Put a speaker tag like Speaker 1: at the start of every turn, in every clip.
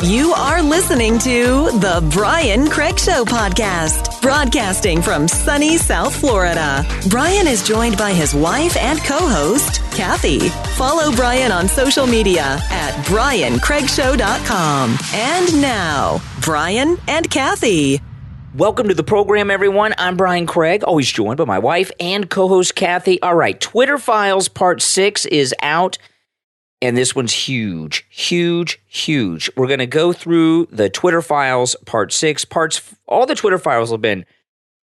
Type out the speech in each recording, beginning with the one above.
Speaker 1: You are listening to The Brian Craig Show podcast, broadcasting from sunny South Florida. Brian is joined by his wife and co-host, Kathy. Follow Brian on social media at BrianCraigShow.com. And now, Brian and Kathy.
Speaker 2: Welcome to the program, everyone. I'm Brian Craig, always joined by my wife and co-host, Kathy. All right, Twitter Files Part 6 is out. And this one's huge, huge, huge. We're going to go through the Twitter Files Part 6. All the Twitter Files have been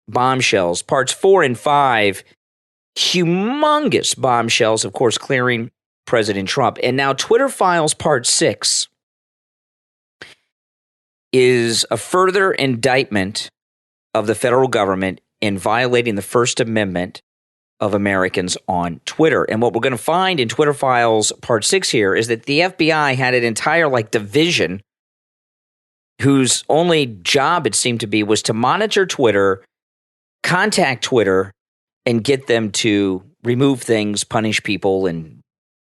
Speaker 2: bombshells. Parts 4 and 5, humongous bombshells, of course, clearing President Trump. And now Twitter Files Part 6 is a further indictment of the federal government in violating the First Amendment of Americans on Twitter. And what we're going to find in Twitter Files Part 6 here is that the FBI had an entire division whose only job, it seemed to be, was to monitor Twitter, contact Twitter, and get them to remove things, punish people, and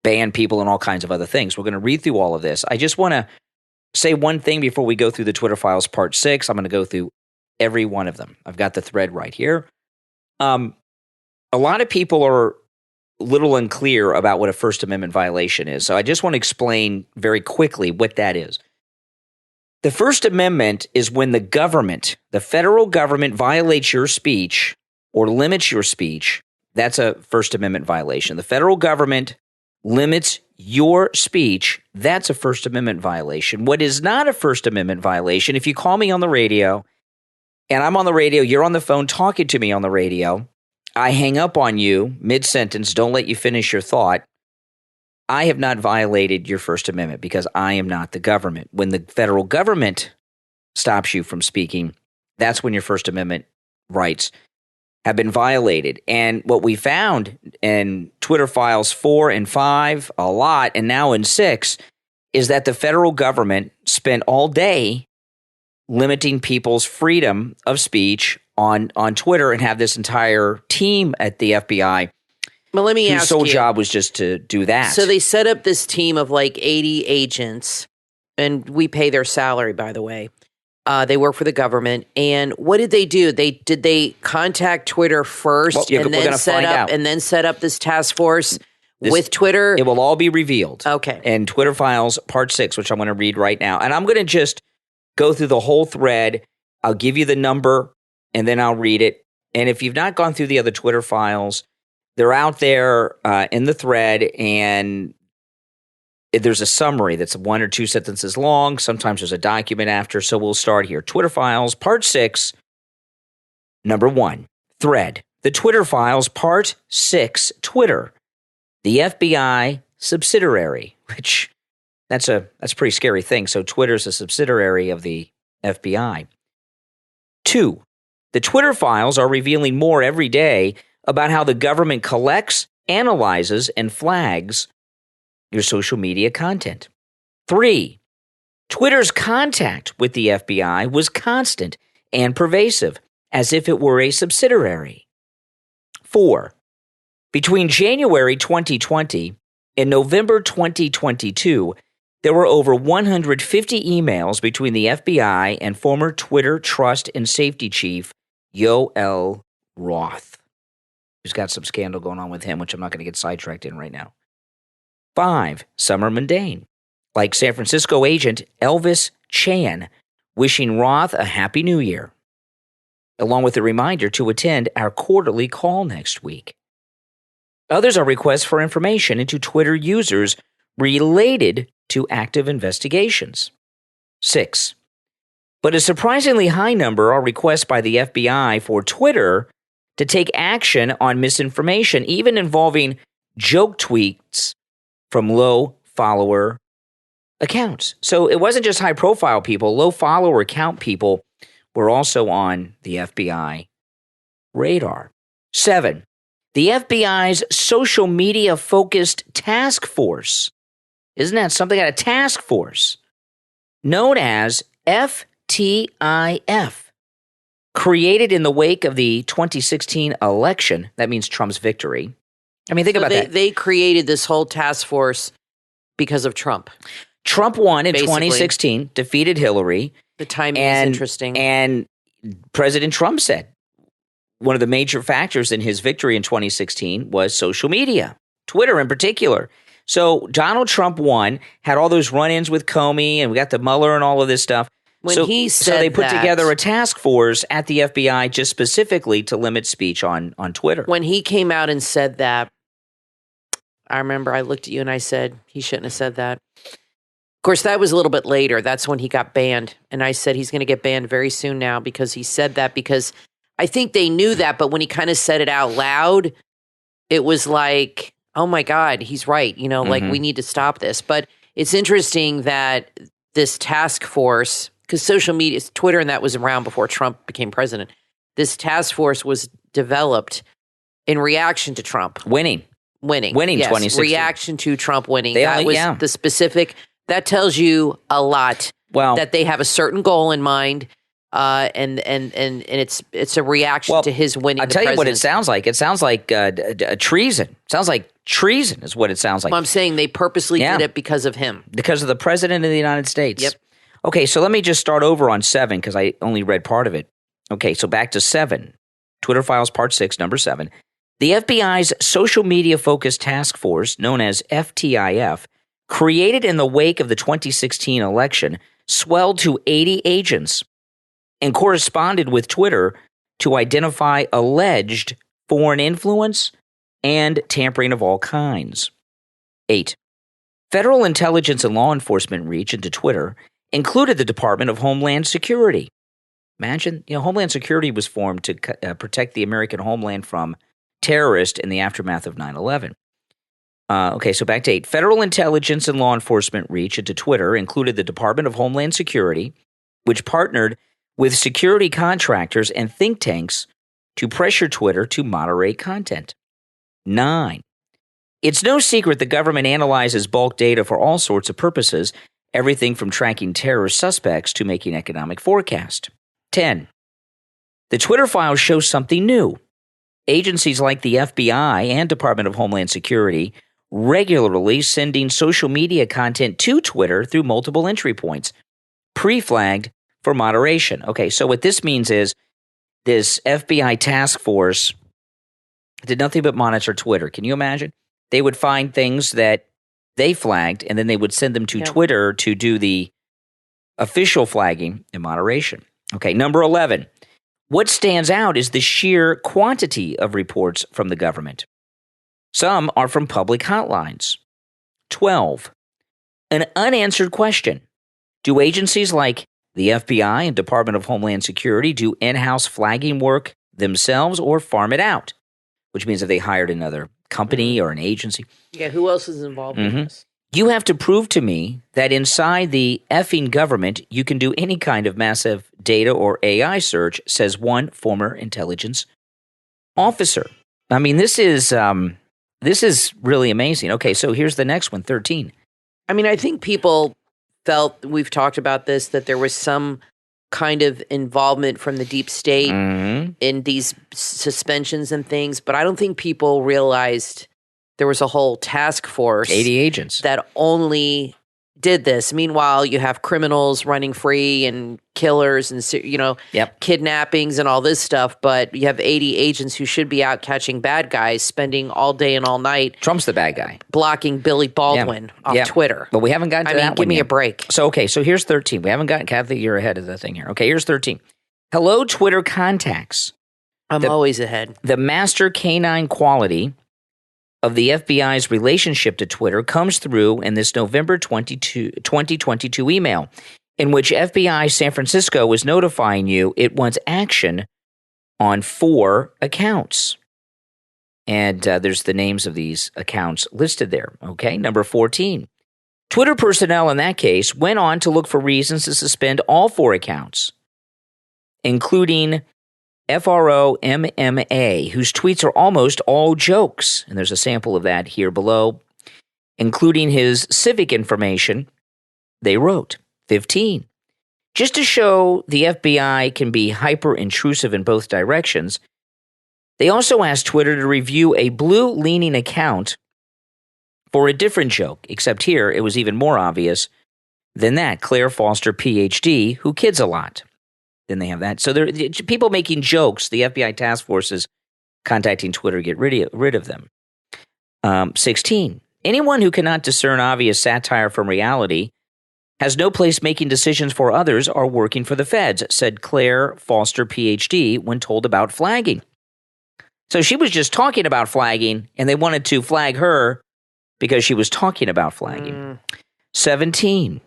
Speaker 2: ban people, and all kinds of other things. We're going to read through all of this. I just want to say one thing before we go through the Twitter Files Part 6. I'm going to go through every one of them. I've got the thread right here. A lot of people are a little unclear about what a First Amendment violation is. So I just want to explain very quickly what that is. The First Amendment is when the government, the federal government, violates your speech or limits your speech. That's a First Amendment violation. The federal government limits your speech. That's a First Amendment violation. What is not a First Amendment violation, if you call me on the radio and I'm on the radio, you're on the phone talking to me on the radio, I hang up on you mid-sentence, don't let you finish your thought, I have not violated your First Amendment because I am not the government. When the federal government stops you from speaking, that's when your First Amendment rights have been violated. And what we found in Twitter Files 4 and 5 a lot, and now in 6, is that the federal government spent all day limiting people's freedom of speech on Twitter and have this entire team at the FBI.
Speaker 3: Well, let me ask you.
Speaker 2: Whose sole job was just to do that.
Speaker 3: So they set up this team of 80 agents, and we pay their salary, by the way. They work for the government. And what did they do? Did they contact Twitter first and then set up this task force with Twitter?
Speaker 2: It will all be revealed.
Speaker 3: Okay.
Speaker 2: In Twitter Files Part 6, which I'm going to read right now. And I'm going to just go through the whole thread. I'll give you the number, and then I'll read it. And if you've not gone through the other Twitter files, they're out there in the thread, and there's a summary that's 1 or 2 sentences long. Sometimes there's a document after, so we'll start here. Twitter Files, Part 6, Number 1, Thread. The Twitter Files, Part 6, Twitter. The FBI subsidiary, which that's a pretty scary thing. So Twitter's a subsidiary of the FBI. 2, the Twitter Files are revealing more every day about how the government collects, analyzes, and flags your social media content. 3, Twitter's contact with the FBI was constant and pervasive, as if it were a subsidiary. 4, between January 2020 and November 2022, there were over 150 emails between the FBI and former Twitter Trust and Safety Chief Yoel Roth, who's got some scandal going on with him, which I'm not going to get sidetracked in right now. 5, some are mundane, like San Francisco agent Elvis Chan wishing Roth a Happy New Year, along with a reminder to attend our quarterly call next week. Others are requests for information into Twitter users related to active investigations. 6, but a surprisingly high number are requests by the FBI for Twitter to take action on misinformation, even involving joke tweets from low follower accounts. So it wasn't just high profile people, low follower account people were also on the FBI radar. 7, the FBI's social media focused task force. Isn't that something? Got a task force known as FTIF, created in the wake of the 2016 election. That means Trump's victory. I mean, think about that.
Speaker 3: They created this whole task force because of Trump.
Speaker 2: Trump won in
Speaker 3: Basically.
Speaker 2: 2016, defeated Hillary.
Speaker 3: The timing is interesting.
Speaker 2: And President Trump said one of the major factors in his victory in 2016 was social media, Twitter in particular. So Donald Trump won, had all those run-ins with Comey, and we got the Mueller and all of this stuff.
Speaker 3: When he said
Speaker 2: they put
Speaker 3: that,
Speaker 2: together a task force at the FBI just specifically to limit speech on Twitter.
Speaker 3: When he came out and said that, I remember I looked at you and I said, he shouldn't have said that. Of course, that was a little bit later. That's when he got banned. And I said he's going to get banned very soon now because he said that, because I think they knew that. But when he kind of said it out loud, it was like, oh, my God, he's right. You know, like we need to stop this. But it's interesting that this task force, because social media, Twitter and that was around before Trump became president. This task force was developed in reaction to Trump.
Speaker 2: Winning
Speaker 3: Yes,
Speaker 2: 2016.
Speaker 3: reaction to Trump winning. That was the specific. That tells you a lot.
Speaker 2: Well,
Speaker 3: that they have a certain goal in mind, and it's a reaction to his winning.
Speaker 2: I'll tell you what it sounds like. It sounds like treason. It sounds like treason is what it sounds like.
Speaker 3: Well, I'm saying they purposely did it because of him.
Speaker 2: Because of the president of the United States.
Speaker 3: Yep.
Speaker 2: Okay, so let me just start over on 7 because I only read part of it. Okay, so back to 7. Twitter Files Part 6, number 7. The FBI's social media-focused task force, known as FTIF, created in the wake of the 2016 election, swelled to 80 agents and corresponded with Twitter to identify alleged foreign influence and tampering of all kinds. 8. Federal intelligence and law enforcement reach into Twitter included the Department of Homeland Security. Imagine, Homeland Security was formed to protect the American homeland from terrorists in the aftermath of 9/11. Okay, so back to 8. Federal intelligence and law enforcement reach into Twitter included the Department of Homeland Security, which partnered with security contractors and think tanks to pressure Twitter to moderate content. 9. It's no secret the government analyzes bulk data for all sorts of purposes, everything from tracking terrorist suspects to making economic forecasts. 10. The Twitter files show something new. Agencies like the FBI and Department of Homeland Security regularly sending social media content to Twitter through multiple entry points, pre-flagged for moderation. Okay, so what this means is this FBI task force did nothing but monitor Twitter. Can you imagine? They would find things that they flagged, and then they would send them to Twitter to do the official flagging and moderation. Okay, number 11. What stands out is the sheer quantity of reports from the government. Some are from public hotlines. 12. An unanswered question. Do agencies like the FBI and Department of Homeland Security do in-house flagging work themselves or farm it out? Which means if they hired another company or an agency.
Speaker 3: Yeah, who else is involved in this?
Speaker 2: You have to prove to me that inside the effing government, you can do any kind of massive data or AI search, says one former intelligence officer. I mean, this is really amazing. Okay, so here's the next one, 13.
Speaker 3: I mean, I think people felt, we've talked about this, that there was some kind of involvement from the deep state in these suspensions and things, but I don't think people realized there was a whole task force,
Speaker 2: 80 agents,
Speaker 3: that only did this. Meanwhile, you have criminals running free and killers and, kidnappings and all this stuff, but you have 80 agents who should be out catching bad guys, spending all day and all night.
Speaker 2: Trump's the bad guy.
Speaker 3: Blocking Billy Baldwin off Twitter.
Speaker 2: But we haven't gotten to that one.
Speaker 3: Give me a break.
Speaker 2: So here's 13. We haven't gotten, Kathy, you're ahead of the thing here. Okay, here's 13. Hello, Twitter contacts.
Speaker 3: I'm always ahead.
Speaker 2: The master canine quality of the FBI's relationship to Twitter comes through in this November 2022 email, in which FBI San Francisco was notifying you it wants action on 4 accounts. And there's the names of these accounts listed there. Okay, number 14. Twitter personnel in that case went on to look for reasons to suspend all 4 accounts, including FROMMA, whose tweets are almost all jokes. And there's a sample of that here below, including his civic information. They wrote, 15. Just to show the FBI can be hyper-intrusive in both directions, they also asked Twitter to review a blue-leaning account for a different joke, except here it was even more obvious Then that, Claire Foster, PhD, who kids a lot. Then they have that. So there are people making jokes. The FBI task force is contacting Twitter to get rid of them. 16. Anyone who cannot discern obvious satire from reality has no place making decisions for others or working for the feds, said Claire Foster, PhD, when told about flagging. So she was just talking about flagging, and they wanted to flag her because she was talking about flagging. 17.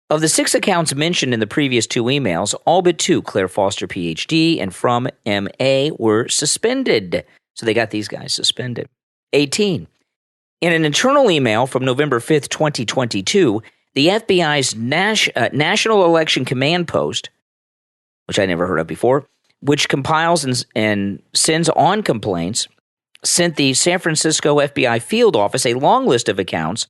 Speaker 2: Of the 6 accounts mentioned in the previous 2 emails, all but 2, Claire Foster, PhD, and From MA, were suspended. So they got these guys suspended. 18. In an internal email from November 5th, 2022, the FBI's National Election Command Post, which I never heard of before, which compiles and sends on complaints, sent the San Francisco FBI field office a long list of accounts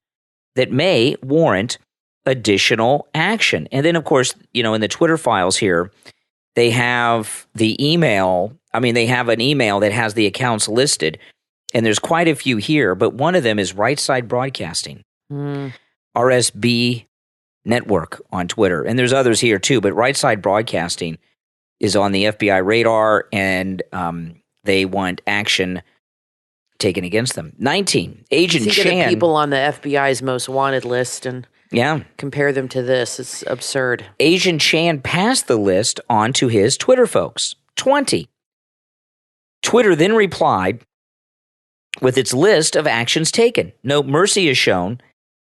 Speaker 2: that may warrant additional action. And then, of course, in the Twitter files here, they have the email. I mean, they have an email that has the accounts listed, and there's quite a few here, but one of them is Right Side Broadcasting, RSB Network on Twitter. And there's others here too, but Right Side Broadcasting is on the FBI radar, and they want action taken against them. 19, Agent
Speaker 3: Think
Speaker 2: Chan.
Speaker 3: of the people on the FBI's most wanted list and compare them to this. It's absurd.
Speaker 2: Agent Chan passed the list on to his Twitter folks. 20, Twitter then replied with its list of actions taken. No mercy is shown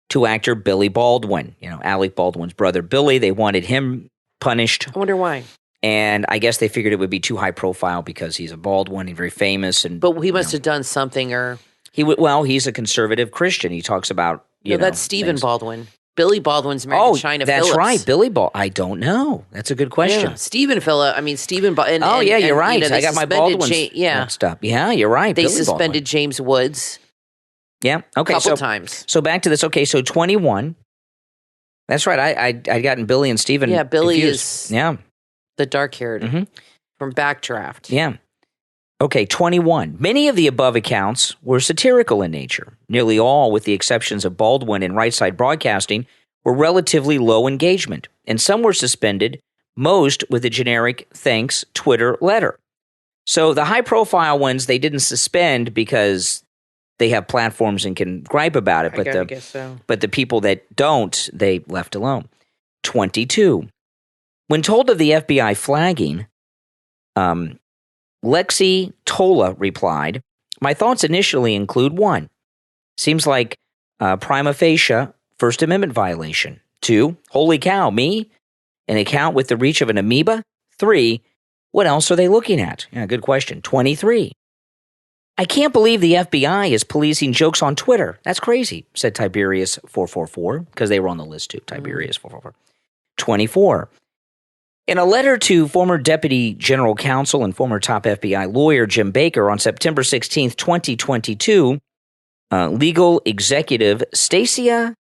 Speaker 2: to actor Billy Baldwin, Alec Baldwin's brother Billy. They wanted him punished.
Speaker 3: I wonder why.
Speaker 2: And I guess they figured it would be too high profile because he's a Baldwin, he's very famous.
Speaker 3: But he must have done something, or
Speaker 2: he's a conservative Christian. He talks about
Speaker 3: that's Stephen Baldwin. Billy Baldwin's married to China Phillips.
Speaker 2: That's right, Billy Baldwin. I don't know. That's a good question.
Speaker 3: Yeah. Stephen Phillips. I mean Stephen.
Speaker 2: You're right. I got my Baldwins mixed up. Yeah, you're right.
Speaker 3: They
Speaker 2: Billy
Speaker 3: suspended
Speaker 2: Baldwin.
Speaker 3: James Woods.
Speaker 2: Yeah. Okay.
Speaker 3: A couple times.
Speaker 2: So back to this. Okay. So 21. That's right. I gotten Billy and Stephen.
Speaker 3: Yeah. Billy
Speaker 2: confused.
Speaker 3: is the dark-haired from Backdraft.
Speaker 2: Yeah. Okay. 21. Many of the above accounts were satirical in nature. Nearly all, with the exceptions of Baldwin and Right Side Broadcasting, were relatively low engagement, and some were suspended. Most with a generic thanks Twitter letter. So the high-profile ones they didn't suspend because they have platforms and can gripe about it,
Speaker 3: I guess so.
Speaker 2: But the people that don't, they left alone. 22. When told of the FBI flagging, Lexi Tola replied, "My thoughts initially include 1. Seems like prima facie First Amendment violation. 2. Holy cow, me? An account with the reach of an amoeba? 3. What else are they looking at?" Yeah, good question. 23. "I can't believe the FBI is policing jokes on Twitter. That's crazy," said Tiberius 444, because they were on the list too. Tiberius 444. 24. In a letter to former Deputy General Counsel and former top FBI lawyer Jim Baker on September 16th, 2022, legal executive Stacia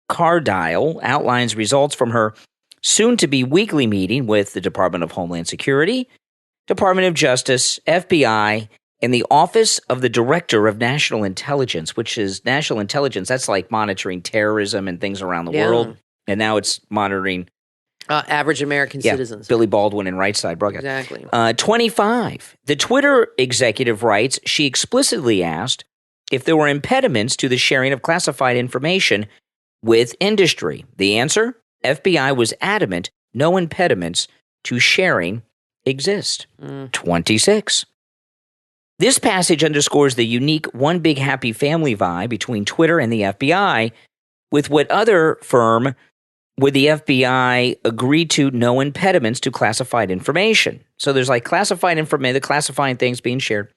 Speaker 2: Cardile outlines results from her soon-to-be weekly meeting with the Department of Homeland Security, Department of Justice, FBI, and the Office of the Director of National Intelligence, which is national intelligence. That's like monitoring terrorism and things around the world. And now it's monitoring
Speaker 3: average American citizens.
Speaker 2: Billy Baldwin and Right Side Broadcast.
Speaker 3: Exactly.
Speaker 2: 25. The Twitter executive writes, she explicitly asked if there were impediments to the sharing of classified information with industry. The answer? FBI was adamant no impediments to sharing exist. 26. This passage underscores the unique one big happy family vibe between Twitter and the FBI. With what other firm would the FBI agree to no impediments to classified information? So there's like classified information, the classifying things being shared.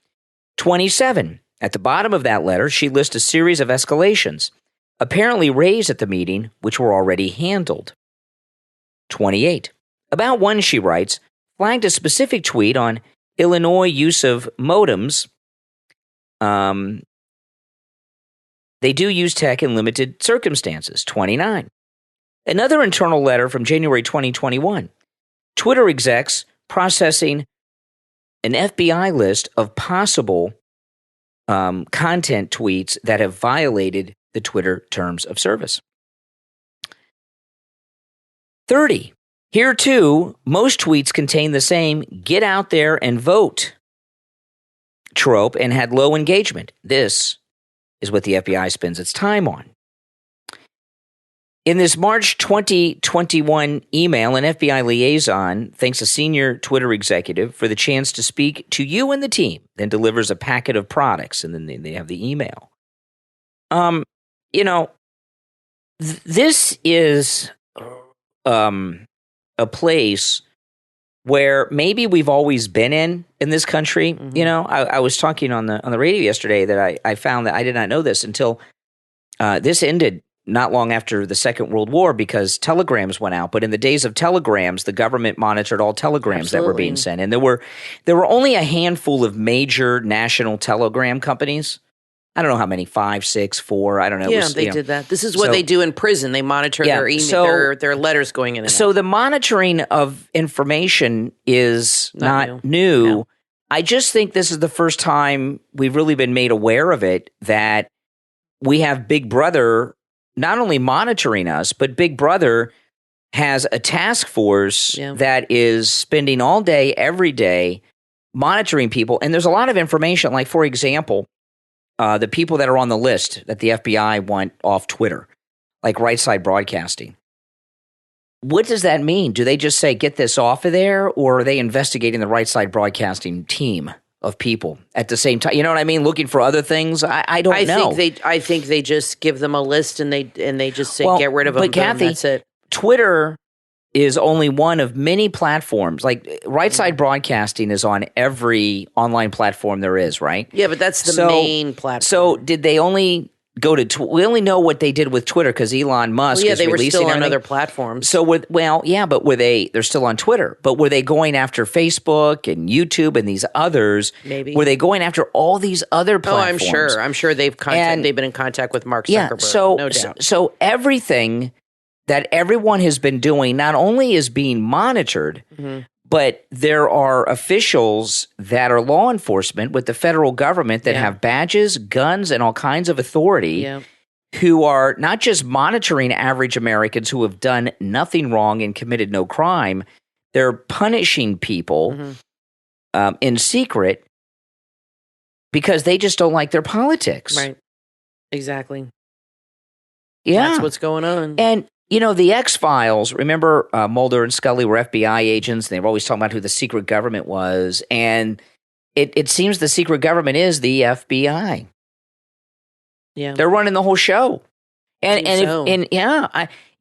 Speaker 2: 27. At the bottom of that letter, she lists a series of escalations apparently raised at the meeting, which were already handled. 28. About one, she writes, flagged a specific tweet on Illinois use of modems. They do use tech in limited circumstances. 29. Another internal letter from January 2021. Twitter execs processing an FBI list of possible content tweets that have violated the Twitter terms of service. 30. Here, too, most tweets contain the same "get out there and vote" trope and had low engagement. This is what the FBI spends its time on. In this March 2021 email, an FBI liaison thanks a senior Twitter executive for the chance to speak to you and the team, then delivers a packet of products, and then they have the email. This is a place where maybe we've always been in this country. Mm-hmm. I was talking on the radio yesterday that I found that I did not know this until this ended not long after the Second World War, because telegrams went out. But in the days of telegrams, the government monitored all telegrams that were being sent. And there were only a handful of major national telegram companies. I don't know how many, 5, 6, 4, I don't know.
Speaker 3: Yeah, they did that. This is what they do in prison. They monitor their email, their letters going in and out.
Speaker 2: So the monitoring of information is not new. No. I just think this is the first time we've really been made aware of it, that we have Big Brother not only monitoring us, but Big Brother has a task force that is spending all day, every day, monitoring people. And there's a lot of information. Like, for example, the people that are on the list that the FBI want off Twitter, like Right Side Broadcasting. What does that mean? Do they just say, get this off of there? Or are they investigating the Right Side Broadcasting team of people at the same time? You know what I mean? Looking for other things? I don't know.
Speaker 3: I think they just give them a list and they just say, get rid of them.
Speaker 2: But Kathy,
Speaker 3: that's it.
Speaker 2: Twitter is only one of many platforms. Like, Right Side Broadcasting is on every online platform there is, right?
Speaker 3: Yeah, but that's the main platform.
Speaker 2: So did they only go to we only know what they did with Twitter because Elon Musk is releasing
Speaker 3: they were still on
Speaker 2: everything.
Speaker 3: other platforms.
Speaker 2: So but they're still on Twitter. But were they going after Facebook and YouTube and these others?
Speaker 3: Maybe.
Speaker 2: Were they going after all these other platforms?
Speaker 3: Oh, I'm sure they've been in contact with Mark Zuckerberg. No doubt.
Speaker 2: So everything that everyone has been doing not only is being monitored, but there are officials that are law enforcement with the federal government that have badges, guns, and all kinds of authority who are not just monitoring average Americans who have done nothing wrong and committed no crime. They're punishing people in secret because they just don't like their politics.
Speaker 3: Right. Exactly.
Speaker 2: Yeah.
Speaker 3: That's what's going on.
Speaker 2: And the X-Files, remember Mulder and Scully were FBI agents, and they were always talking about who the secret government was. And it seems the secret government is the FBI.
Speaker 3: Yeah.
Speaker 2: They're running the whole show. And we're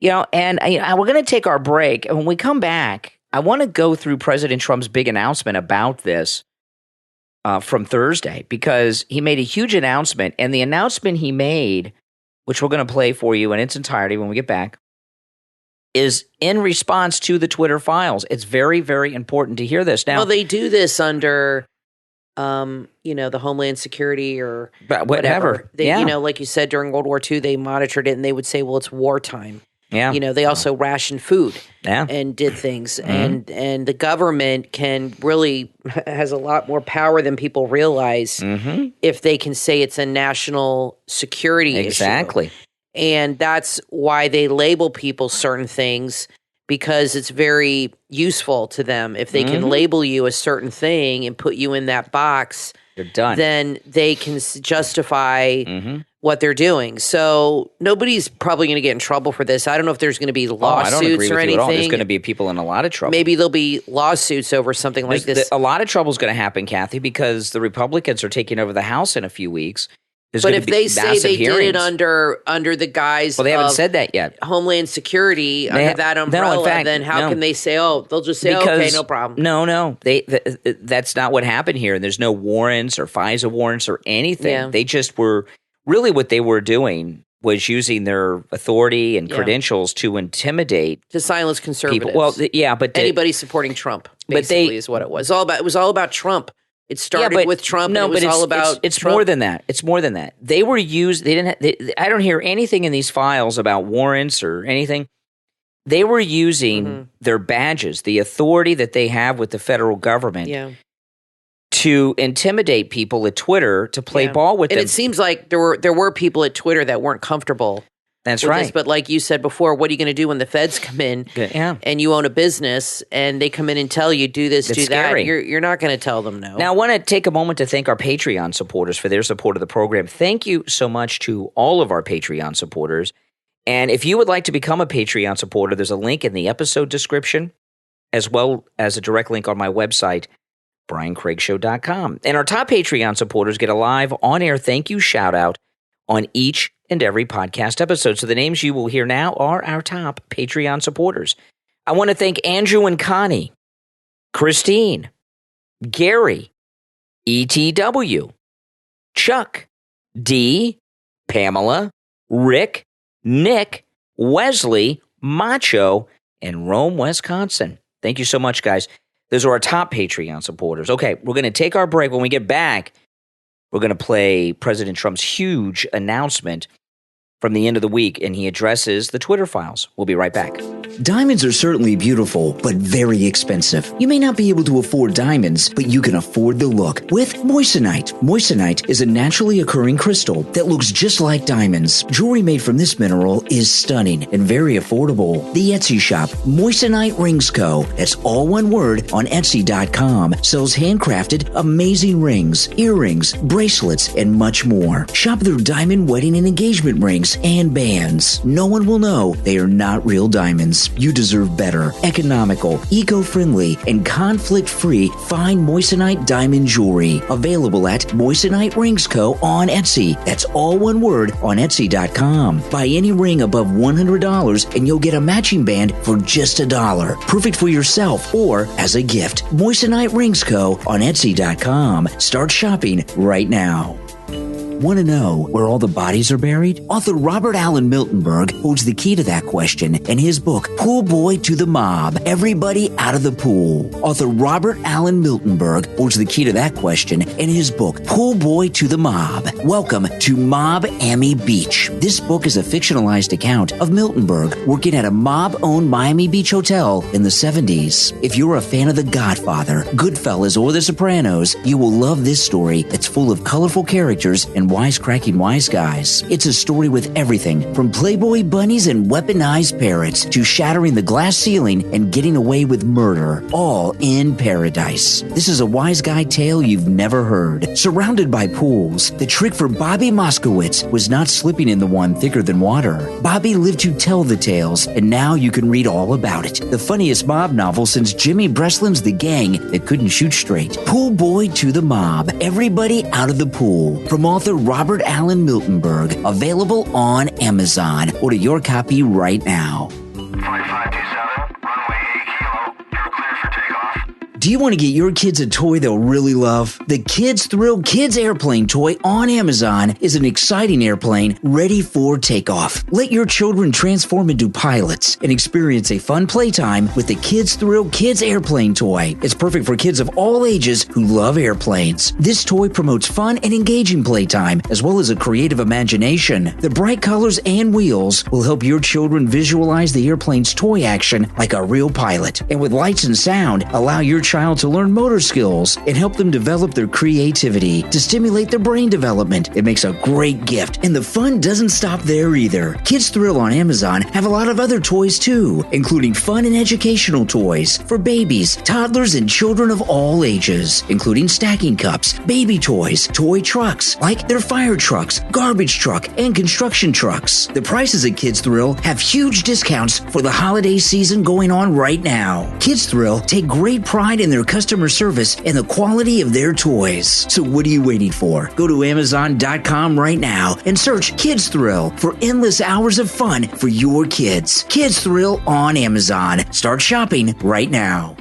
Speaker 2: going to take our break. And when we come back, I want to go through President Trump's big announcement about this from Thursday, because he made a huge announcement. And the announcement he made, which we're going to play for you in its entirety when we get back, is in response to the Twitter files. It's very, very important to hear this. Now,
Speaker 3: well, they do this under, the Homeland Security or whatever. They, like you said, during World War II, they monitored it and they would say, well, it's wartime.
Speaker 2: Yeah.
Speaker 3: They also rationed food and did things. And the government has a lot more power than people realize if they can say it's a national security issue.
Speaker 2: Exactly.
Speaker 3: And that's why they label people certain things, because it's very useful to them. If they can label you a certain thing and put you in that box,
Speaker 2: you're done.
Speaker 3: Then they can justify what they're doing. So nobody's probably going to get in trouble for this. I don't know if there's going to be lawsuits
Speaker 2: I don't agree with
Speaker 3: or anything.
Speaker 2: You at all. There's going to be people in a lot of trouble.
Speaker 3: Maybe there'll be lawsuits over something like this.
Speaker 2: A lot of trouble is going to happen, Kathy, because the Republicans are taking over the House in a few weeks.
Speaker 3: But if they say they did it under the guise
Speaker 2: well, they haven't said that yet.
Speaker 3: Homeland Security, under that umbrella, then how can they say, they'll just say, okay, no problem.
Speaker 2: No. That's not what happened here. And there's no warrants or FISA warrants or anything. Yeah. They just were really what they were doing was using their authority and credentials to intimidate.
Speaker 3: To silence conservatives.
Speaker 2: People. Well, but anybody
Speaker 3: supporting Trump, basically, is what it was. It was all about Trump. It started with Trump. No, and it was all about.
Speaker 2: It's Trump. More than that. It's more than that. They were used. They didn't. I don't hear anything in these files about warrants or anything. They were using their badges, the authority that they have with the federal government, to intimidate people at Twitter to play ball with them.
Speaker 3: And it seems like there were people at Twitter that weren't comfortable
Speaker 2: That's
Speaker 3: with
Speaker 2: right.
Speaker 3: this. But like you said before, what are you going to do when the feds come in and you own a business and they come in and tell you, do this,
Speaker 2: It's
Speaker 3: do
Speaker 2: scary.
Speaker 3: that? You're not going to tell them no.
Speaker 2: Now, I want to take a moment to thank our Patreon supporters for their support of the program. Thank you so much to all of our Patreon supporters. And if you would like to become a Patreon supporter, there's a link in the episode description, as well as a direct link on my website, BrianCraigShow.com. And our top Patreon supporters get a live on-air thank you shout-out on each and every podcast episode. So the names you will hear now are our top Patreon supporters. I want to thank Andrew and Connie, Christine, Gary, ETW, Chuck, D, Pamela, Rick, Nick, Wesley, Macho, and Rome, Wisconsin. Thank you so much, guys. Those are our top Patreon supporters. Okay, we're going to take our break. When we get back, we're going to play President Trump's huge announcement from the end of the week, and he addresses the Twitter files. We'll be right back.
Speaker 4: Diamonds are certainly beautiful, but very expensive. You may not be able to afford diamonds, but you can afford the look with moissanite. Moissanite is a naturally occurring crystal that looks just like diamonds. Jewelry made from this mineral is stunning and very affordable. The Etsy shop, Moissanite Rings Co., that's all one word, on Etsy.com, sells handcrafted, amazing rings, earrings, bracelets, and much more. Shop their diamond wedding and engagement rings and bands. No one will know they are not real diamonds. You deserve better, economical, eco-friendly, and conflict-free fine moissanite diamond jewelry. Available at Moissanite Rings Co. on Etsy. That's all one word on Etsy.com. Buy any ring above $100 and you'll get a matching band for just $1. Perfect for yourself or as a gift. Moissanite Rings Co. on Etsy.com. Start shopping right now. Want to know where all the bodies are buried? Author Robert Allen Miltenberg holds the key to that question in his book, Pool Boy to the Mob, Everybody Out of the Pool. Author Robert Allen Miltenberg holds the key to that question in his book, Pool Boy to the Mob. Welcome to Mob-Ammy Beach. This book is a fictionalized account of Miltenberg working at a mob-owned Miami Beach hotel in the 70s. If you're a fan of The Godfather, Goodfellas, or The Sopranos, you will love this story that's full of colorful characters and wisecracking wise guys. It's a story with everything from Playboy bunnies and weaponized parrots to shattering the glass ceiling and getting away with murder, all in paradise. This is a wise guy tale you've never heard. Surrounded by pools, the trick for Bobby Moskowitz was not slipping in the one thicker than water. Bobby lived to tell the tales, and now you can read all about it. The funniest mob novel since Jimmy Breslin's The Gang That Couldn't Shoot Straight. Pool Boy to the Mob, Everybody Out of the Pool. From author Robert Allen Miltenberg, available on Amazon. Order your copy right now.
Speaker 5: 5527, runway 8 kilo, you're clear for takeoff.
Speaker 4: Do you want to get your kids a toy they'll really love? The Kids Thrill Kids Airplane toy on Amazon is an exciting airplane ready for takeoff. Let your children transform into pilots and experience a fun playtime with the Kids Thrill Kids Airplane toy. It's perfect for kids of all ages who love airplanes. This toy promotes fun and engaging playtime as well as a creative imagination. The bright colors and wheels will help your children visualize the airplane's toy action like a real pilot. And with lights and sound, allow your child to learn motor skills and help them develop their creativity to stimulate their brain development. It makes a great gift, and the fun doesn't stop there either. Kids Thrill on Amazon have a lot of other toys too, including fun and educational toys for babies, toddlers, and children of all ages, including stacking cups, baby toys, toy trucks like their fire trucks, garbage truck, and construction trucks. The prices at Kids Thrill have huge discounts for the holiday season going on right now. Kids Thrill take great pride in their customer service and the quality of their toys. So what are you waiting for? Go to Amazon.com right now and search Kids Thrill for endless hours of fun for your kids. Kids Thrill on Amazon. Start shopping right now.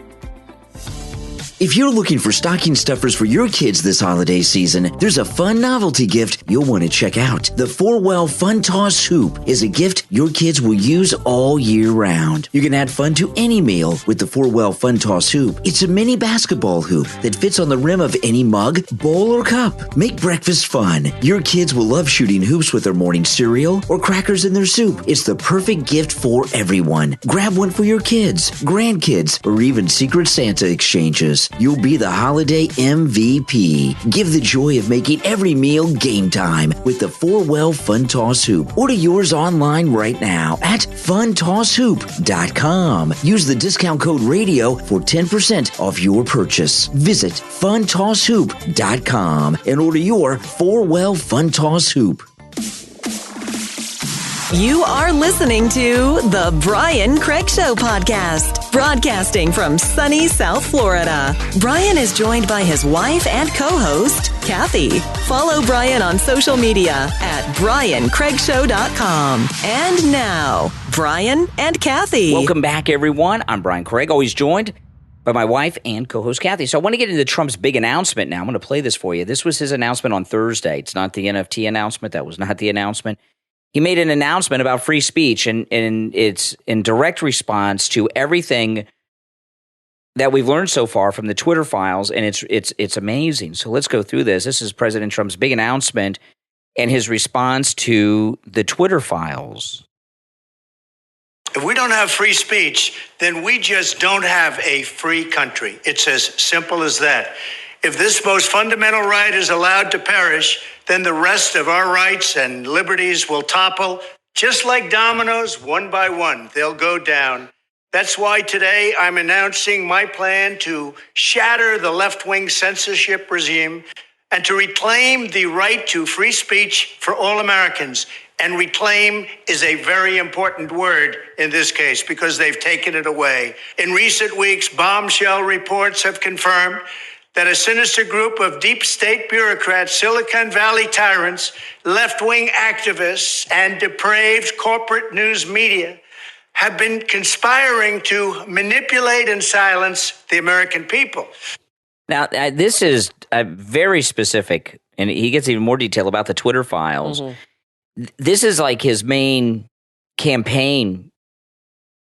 Speaker 4: If you're looking for stocking stuffers for your kids this holiday season, there's a fun novelty gift you'll want to check out. The 4Well Fun Toss Hoop is a gift your kids will use all year round. You can add fun to any meal with the 4Well Fun Toss Hoop. It's a mini basketball hoop that fits on the rim of any mug, bowl, or cup. Make breakfast fun. Your kids will love shooting hoops with their morning cereal or crackers in their soup. It's the perfect gift for everyone. Grab one for your kids, grandkids, or even Secret Santa exchanges. You'll be the holiday MVP. Give the joy of making every meal game time. time with the 4Well Fun Toss Hoop. Order yours online right now at funtoshoop.com. Use the discount code radio for 10% off your purchase. Visit funtoshoop.com and order your 4Well Fun Toss Hoop.
Speaker 1: You are listening to the Brian Craig Show podcast, broadcasting from sunny South Florida. Brian is joined by his wife and co-host, Kathy. Follow Brian on social media at briancraigshow.com. And now, Brian and Kathy.
Speaker 2: Welcome back, everyone. I'm Brian Craig, always joined by my wife and co-host, Kathy. So I want to get into Trump's big announcement now. I'm going to play this for you. This was his announcement on Thursday. It's not the NFT announcement. That was not the announcement. He made an announcement about free speech, and it's in direct response to everything that we've learned so far from the Twitter files, and it's amazing. So let's go through this. This is President Trump's big announcement and his response to the Twitter files.
Speaker 6: If we don't have free speech, then we just don't have a free country. It's as simple as that. If this most fundamental right is allowed to perish, then the rest of our rights and liberties will topple, just like dominoes, one by one. They'll go down. That's why today I'm announcing my plan to shatter the left-wing censorship regime and to reclaim the right to free speech for all Americans. And reclaim is a very important word in this case because they've taken it away. In recent weeks, bombshell reports have confirmed that a sinister group of deep state bureaucrats, Silicon Valley tyrants, left-wing activists, and depraved corporate news media have been conspiring to manipulate and silence the American people.
Speaker 2: Now, this is very specific, and he gets even more detail about the Twitter files. Mm-hmm. This is like his main campaign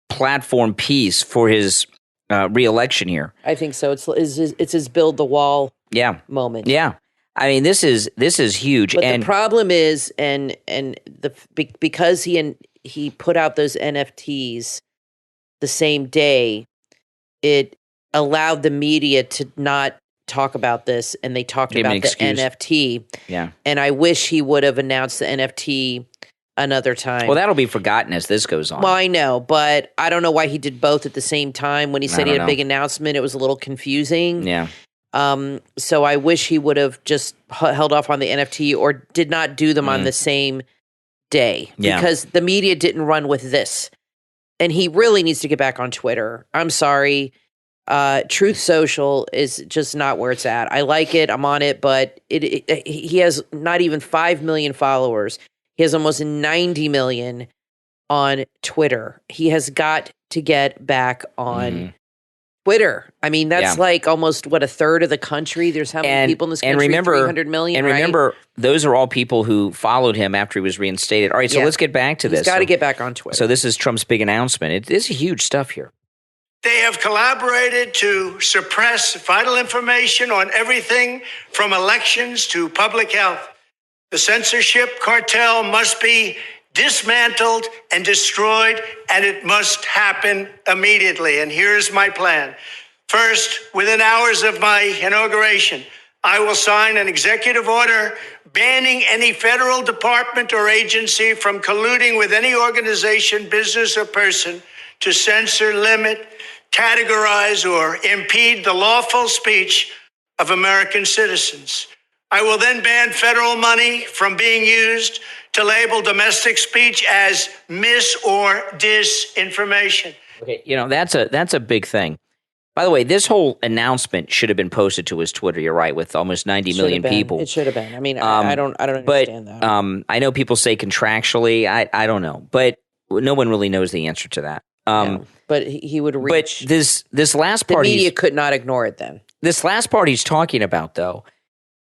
Speaker 2: platform piece for his re-election here.
Speaker 3: I think so. It's his build the wall moment.
Speaker 2: Yeah. I mean, this is huge.
Speaker 3: But the problem is, because he put out those NFTs the same day, it allowed the media to not talk about this, and they talked about the NFT.
Speaker 2: Yeah.
Speaker 3: And I wish he would have announced the NFT another time.
Speaker 2: Well, that'll be forgotten as this goes on.
Speaker 3: Well, I know, but I don't know why he did both at the same time. When he said he had a big announcement, it was a little confusing.
Speaker 2: Yeah.
Speaker 3: So I wish he would have just held off on the NFT or did not do them on the same day because the media didn't run with this. And he really needs to get back on Twitter. I'm sorry. Truth Social is just not where it's at. I like it. I'm on it, but he has not even 5 million followers. He has almost 90 million on Twitter. He has got to get back on Twitter. I mean, that's like almost, a third of the country? There's how many people in this country?
Speaker 2: And remember,
Speaker 3: 300 million,
Speaker 2: And remember, those are all people who followed him after he was reinstated. All right, so let's get back to this.
Speaker 3: He's got to get back on Twitter.
Speaker 2: So this is Trump's big announcement. It is huge stuff here.
Speaker 6: They have collaborated to suppress vital information on everything from elections to public health. The censorship cartel must be dismantled and destroyed, and it must happen immediately. And here's my plan. First, within hours of my inauguration, I will sign an executive order banning any federal department or agency from colluding with any organization, business, or person to censor, limit, categorize, or impede the lawful speech of American citizens. I will then ban federal money from being used to label domestic speech as mis or disinformation.
Speaker 2: Okay, that's a big thing. By the way, this whole announcement should have been posted to his Twitter. You're right, with almost 90 million people.
Speaker 3: It should have been. I mean, I don't understand that.
Speaker 2: I know people say contractually. I don't know, but no one really knows the answer to that.
Speaker 3: No, but he would reach.
Speaker 2: But this last part,
Speaker 3: the media could not ignore it. Then
Speaker 2: this last part he's talking about, though,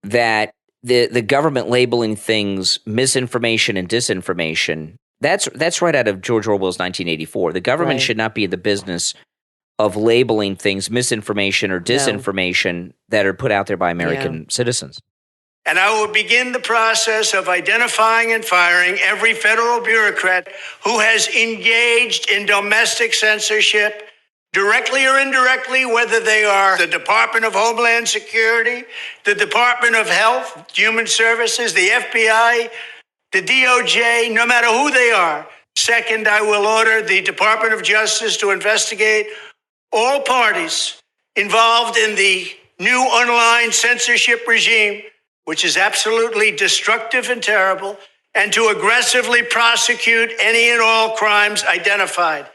Speaker 2: that the government labeling things misinformation and disinformation. That's right out of George Orwell's 1984. The government should not be in the business of labeling things misinformation or disinformation that are put out there by American citizens.
Speaker 6: And I will begin the process of identifying and firing every federal bureaucrat who has engaged in domestic censorship directly or indirectly, whether they are the Department of Homeland Security, the Department of Health, Human Services, the FBI, the DOJ, no matter who they are. Second, I will order the Department of Justice to investigate all parties involved in the new online censorship regime, which is absolutely destructive and terrible, and to aggressively prosecute any and all crimes identified.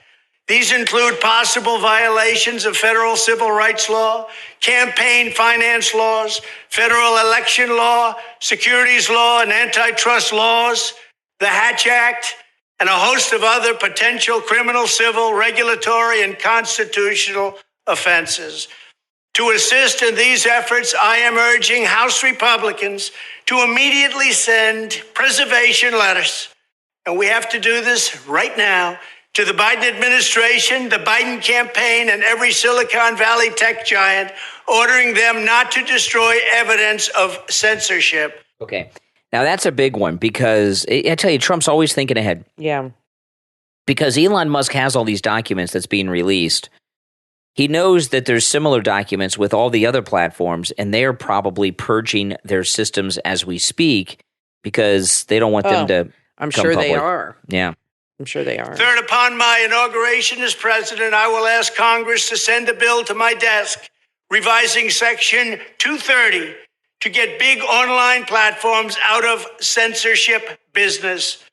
Speaker 6: These include possible violations of federal civil rights law, campaign finance laws, federal election law, securities law, and antitrust laws, the Hatch Act, and a host of other potential criminal, civil, regulatory, and constitutional offenses. To assist in these efforts, I am urging House Republicans to immediately send preservation letters, and we have to do this right now, to the Biden administration, the Biden campaign, and every Silicon Valley tech giant, ordering them not to destroy evidence of censorship.
Speaker 2: Okay. Now, that's a big one because I tell you, Trump's always thinking ahead.
Speaker 3: Yeah.
Speaker 2: Because Elon Musk has all these documents that's being released. He knows that there's similar documents with all the other platforms, and they're probably purging their systems as we speak because they don't want them to
Speaker 3: I'm
Speaker 2: come
Speaker 3: sure
Speaker 2: public.
Speaker 3: they are.
Speaker 2: Yeah.
Speaker 3: I'm sure they are.
Speaker 6: Third, upon my inauguration as president, I will ask Congress to send a bill to my desk revising Section 230 to get big online platforms out of censorship business.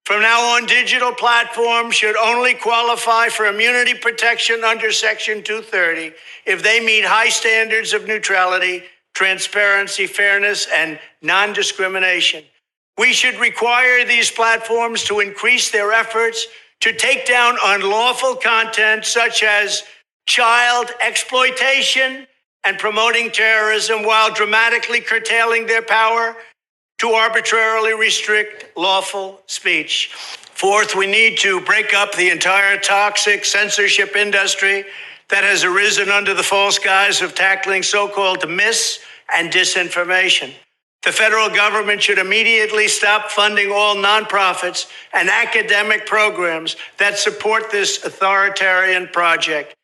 Speaker 6: From now on, digital platforms should only qualify for immunity protection under Section 230 if they meet high standards of neutrality, transparency, fairness, and non-discrimination. We should require these platforms to increase their efforts to take down unlawful content such as child exploitation and promoting terrorism while dramatically curtailing their power to arbitrarily restrict lawful speech. Fourth, we need to break up the entire toxic censorship industry that has arisen under the false guise of tackling so-called mis- and disinformation. The federal government should immediately stop funding all nonprofits and academic programs that support this authoritarian project.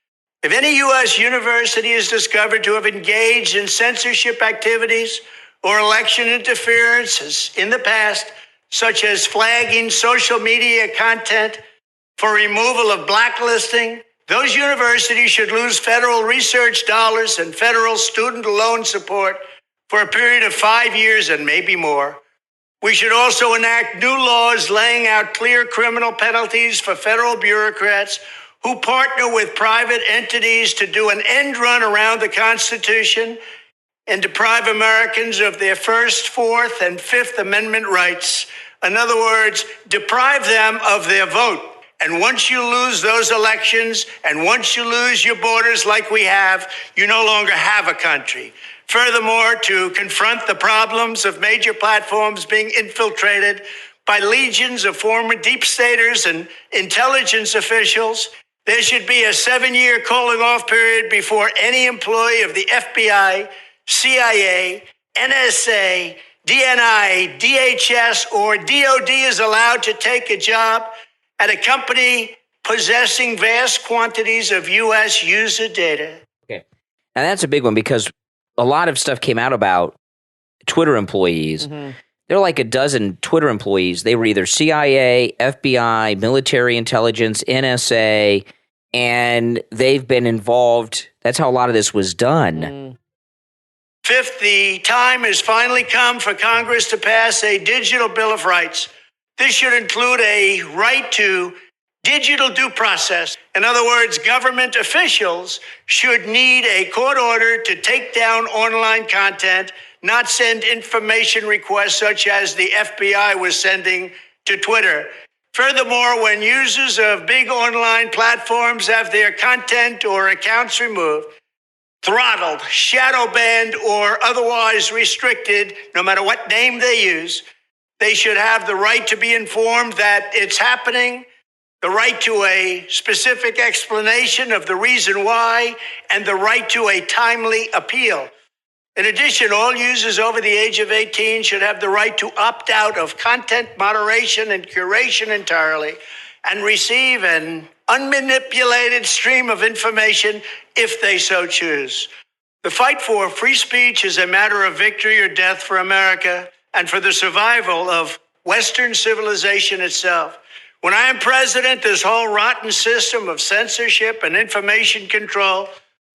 Speaker 6: If any U.S. university is discovered to have engaged in censorship activities or election interferences in the past, such as flagging social media content for removal of blacklisting, those universities should lose federal research dollars and federal student loan support for a period of 5 years and maybe more. We should also enact new laws laying out clear criminal penalties for federal bureaucrats who partner with private entities to do an end run around the Constitution and deprive Americans of their First, Fourth, and Fifth Amendment rights. In other words, deprive them of their vote. And once you lose those elections, and once you lose your borders like we have, you no longer have a country. Furthermore, to confront the problems of major platforms being infiltrated by legions of former deep staters and intelligence officials, there should be a 7-year calling off period before any employee of the FBI, CIA, NSA, DNI, DHS, or DOD is allowed to take a job at a company possessing vast quantities of U.S. user data.
Speaker 2: Okay. Now, that's a big one because a lot of stuff came out about Twitter employees. Mm-hmm. There are like a dozen Twitter employees. They were either CIA, FBI, military intelligence, NSA, and they've been involved. That's how a lot of this was done. Mm.
Speaker 6: Fifth, the time has finally come for Congress to pass a digital Bill of Rights. This should include a right to digital due process. In other words, government officials should need a court order to take down online content, not send information requests such as the FBI was sending to Twitter. Furthermore, when users of big online platforms have their content or accounts removed, throttled, shadow banned, or otherwise restricted, no matter what name they use, they should have the right to be informed that it's happening, the right to a specific explanation of the reason why, and the right to a timely appeal. In addition, all users over the age of 18 should have the right to opt out of content moderation and curation entirely, and receive an unmanipulated stream of information if they so choose. The fight for free speech is a matter of victory or death for America and for the survival of Western civilization itself. When I am president, this whole rotten system of censorship and information control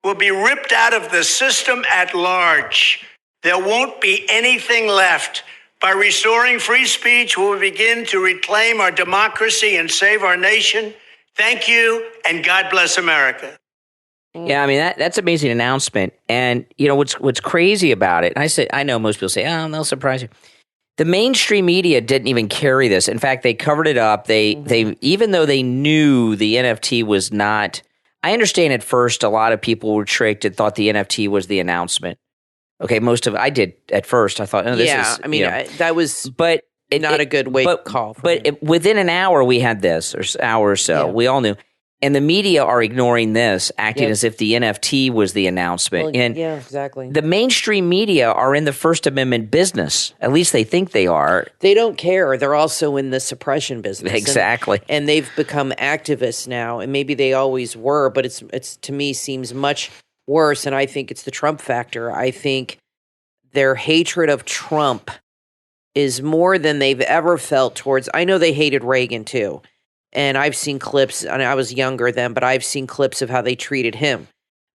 Speaker 6: will be ripped out of the system at large. There won't be anything left. By restoring free speech, we will begin to reclaim our democracy and save our nation. Thank you, and God bless America.
Speaker 2: Yeah, I mean, that's an amazing announcement. And, you know, what's crazy about it, and I know most people say, oh, they'll surprise you. The mainstream media didn't even carry this. In fact, they covered it up. They even though they knew the NFT was not, I understand at first a lot of people were tricked and thought the NFT was the announcement. Okay, I did at first. I thought, oh, this is,
Speaker 3: I mean, that was not a good wake-up call.
Speaker 2: Within an hour we had this, or hour or so, we all knew. And the media are ignoring this, acting as if the NFT was the announcement.
Speaker 3: Well,
Speaker 2: and
Speaker 3: exactly.
Speaker 2: The mainstream media are in the First Amendment business. At least they think they are.
Speaker 3: They don't care. They're also in the suppression business.
Speaker 2: Exactly.
Speaker 3: And they've become activists now. And maybe they always were, but it's to me seems much worse. And I think it's the Trump factor. I think their hatred of Trump is more than they've ever felt towards. I know they hated Reagan too. And I've seen clips, and I was younger then, but I've seen clips of how they treated him.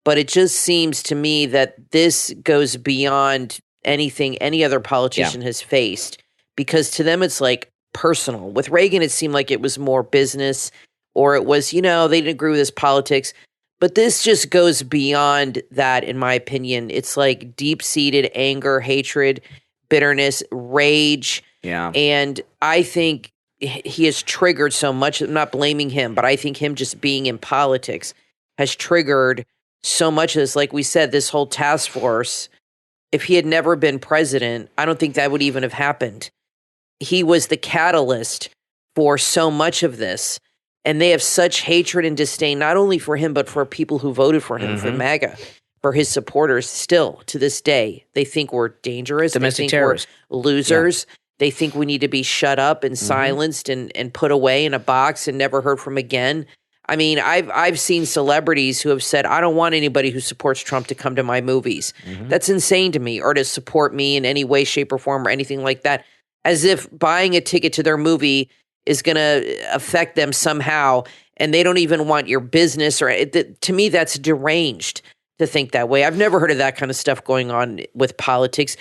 Speaker 3: But it just seems to me that this goes beyond anything any other politician has faced, because to them it's like personal. With Reagan, it seemed like it was more business, or it was, they didn't agree with his politics. But this just goes beyond that, in my opinion. It's like deep-seated anger, hatred, bitterness, rage.
Speaker 2: Yeah.
Speaker 3: And I think he has triggered so much. I'm not blaming him, but I think him just being in politics has triggered so much of this. Like we said, this whole task force, if he had never been president, I don't think that would even have happened. He was the catalyst for so much of this. And they have such hatred and disdain, not only for him, but for people who voted for him, for MAGA, for his supporters still to this day. They think we're dangerous.
Speaker 2: Domestic terrorists.
Speaker 3: We're losers. Yeah. They think we need to be shut up and silenced and put away in a box and never heard from again. I mean, I've seen celebrities who have said, I don't want anybody who supports Trump to come to my movies. That's insane to me, or to support me in any way, shape, or form, or anything like that. As if buying a ticket to their movie is going to affect them somehow, and they don't even want your business. To me, that's deranged to think that way. I've never heard of that kind of stuff going on with politics.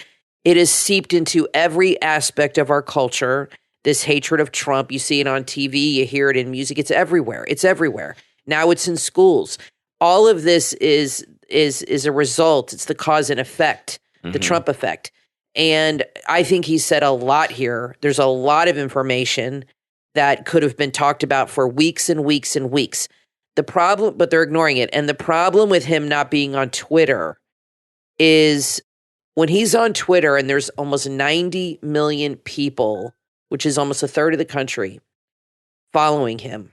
Speaker 3: It is seeped into every aspect of our culture, this hatred of Trump. You see it on TV, you hear it in music. It's everywhere. It's everywhere. Now it's in schools. All of this is a result. It's the cause and effect, the Trump effect. And I think he said a lot here. There's a lot of information that could have been talked about for weeks and weeks and weeks. The problem, but they're ignoring it. And the problem with him not being on Twitter is when he's on Twitter and there's almost 90 million people, which is almost a third of the country, following him,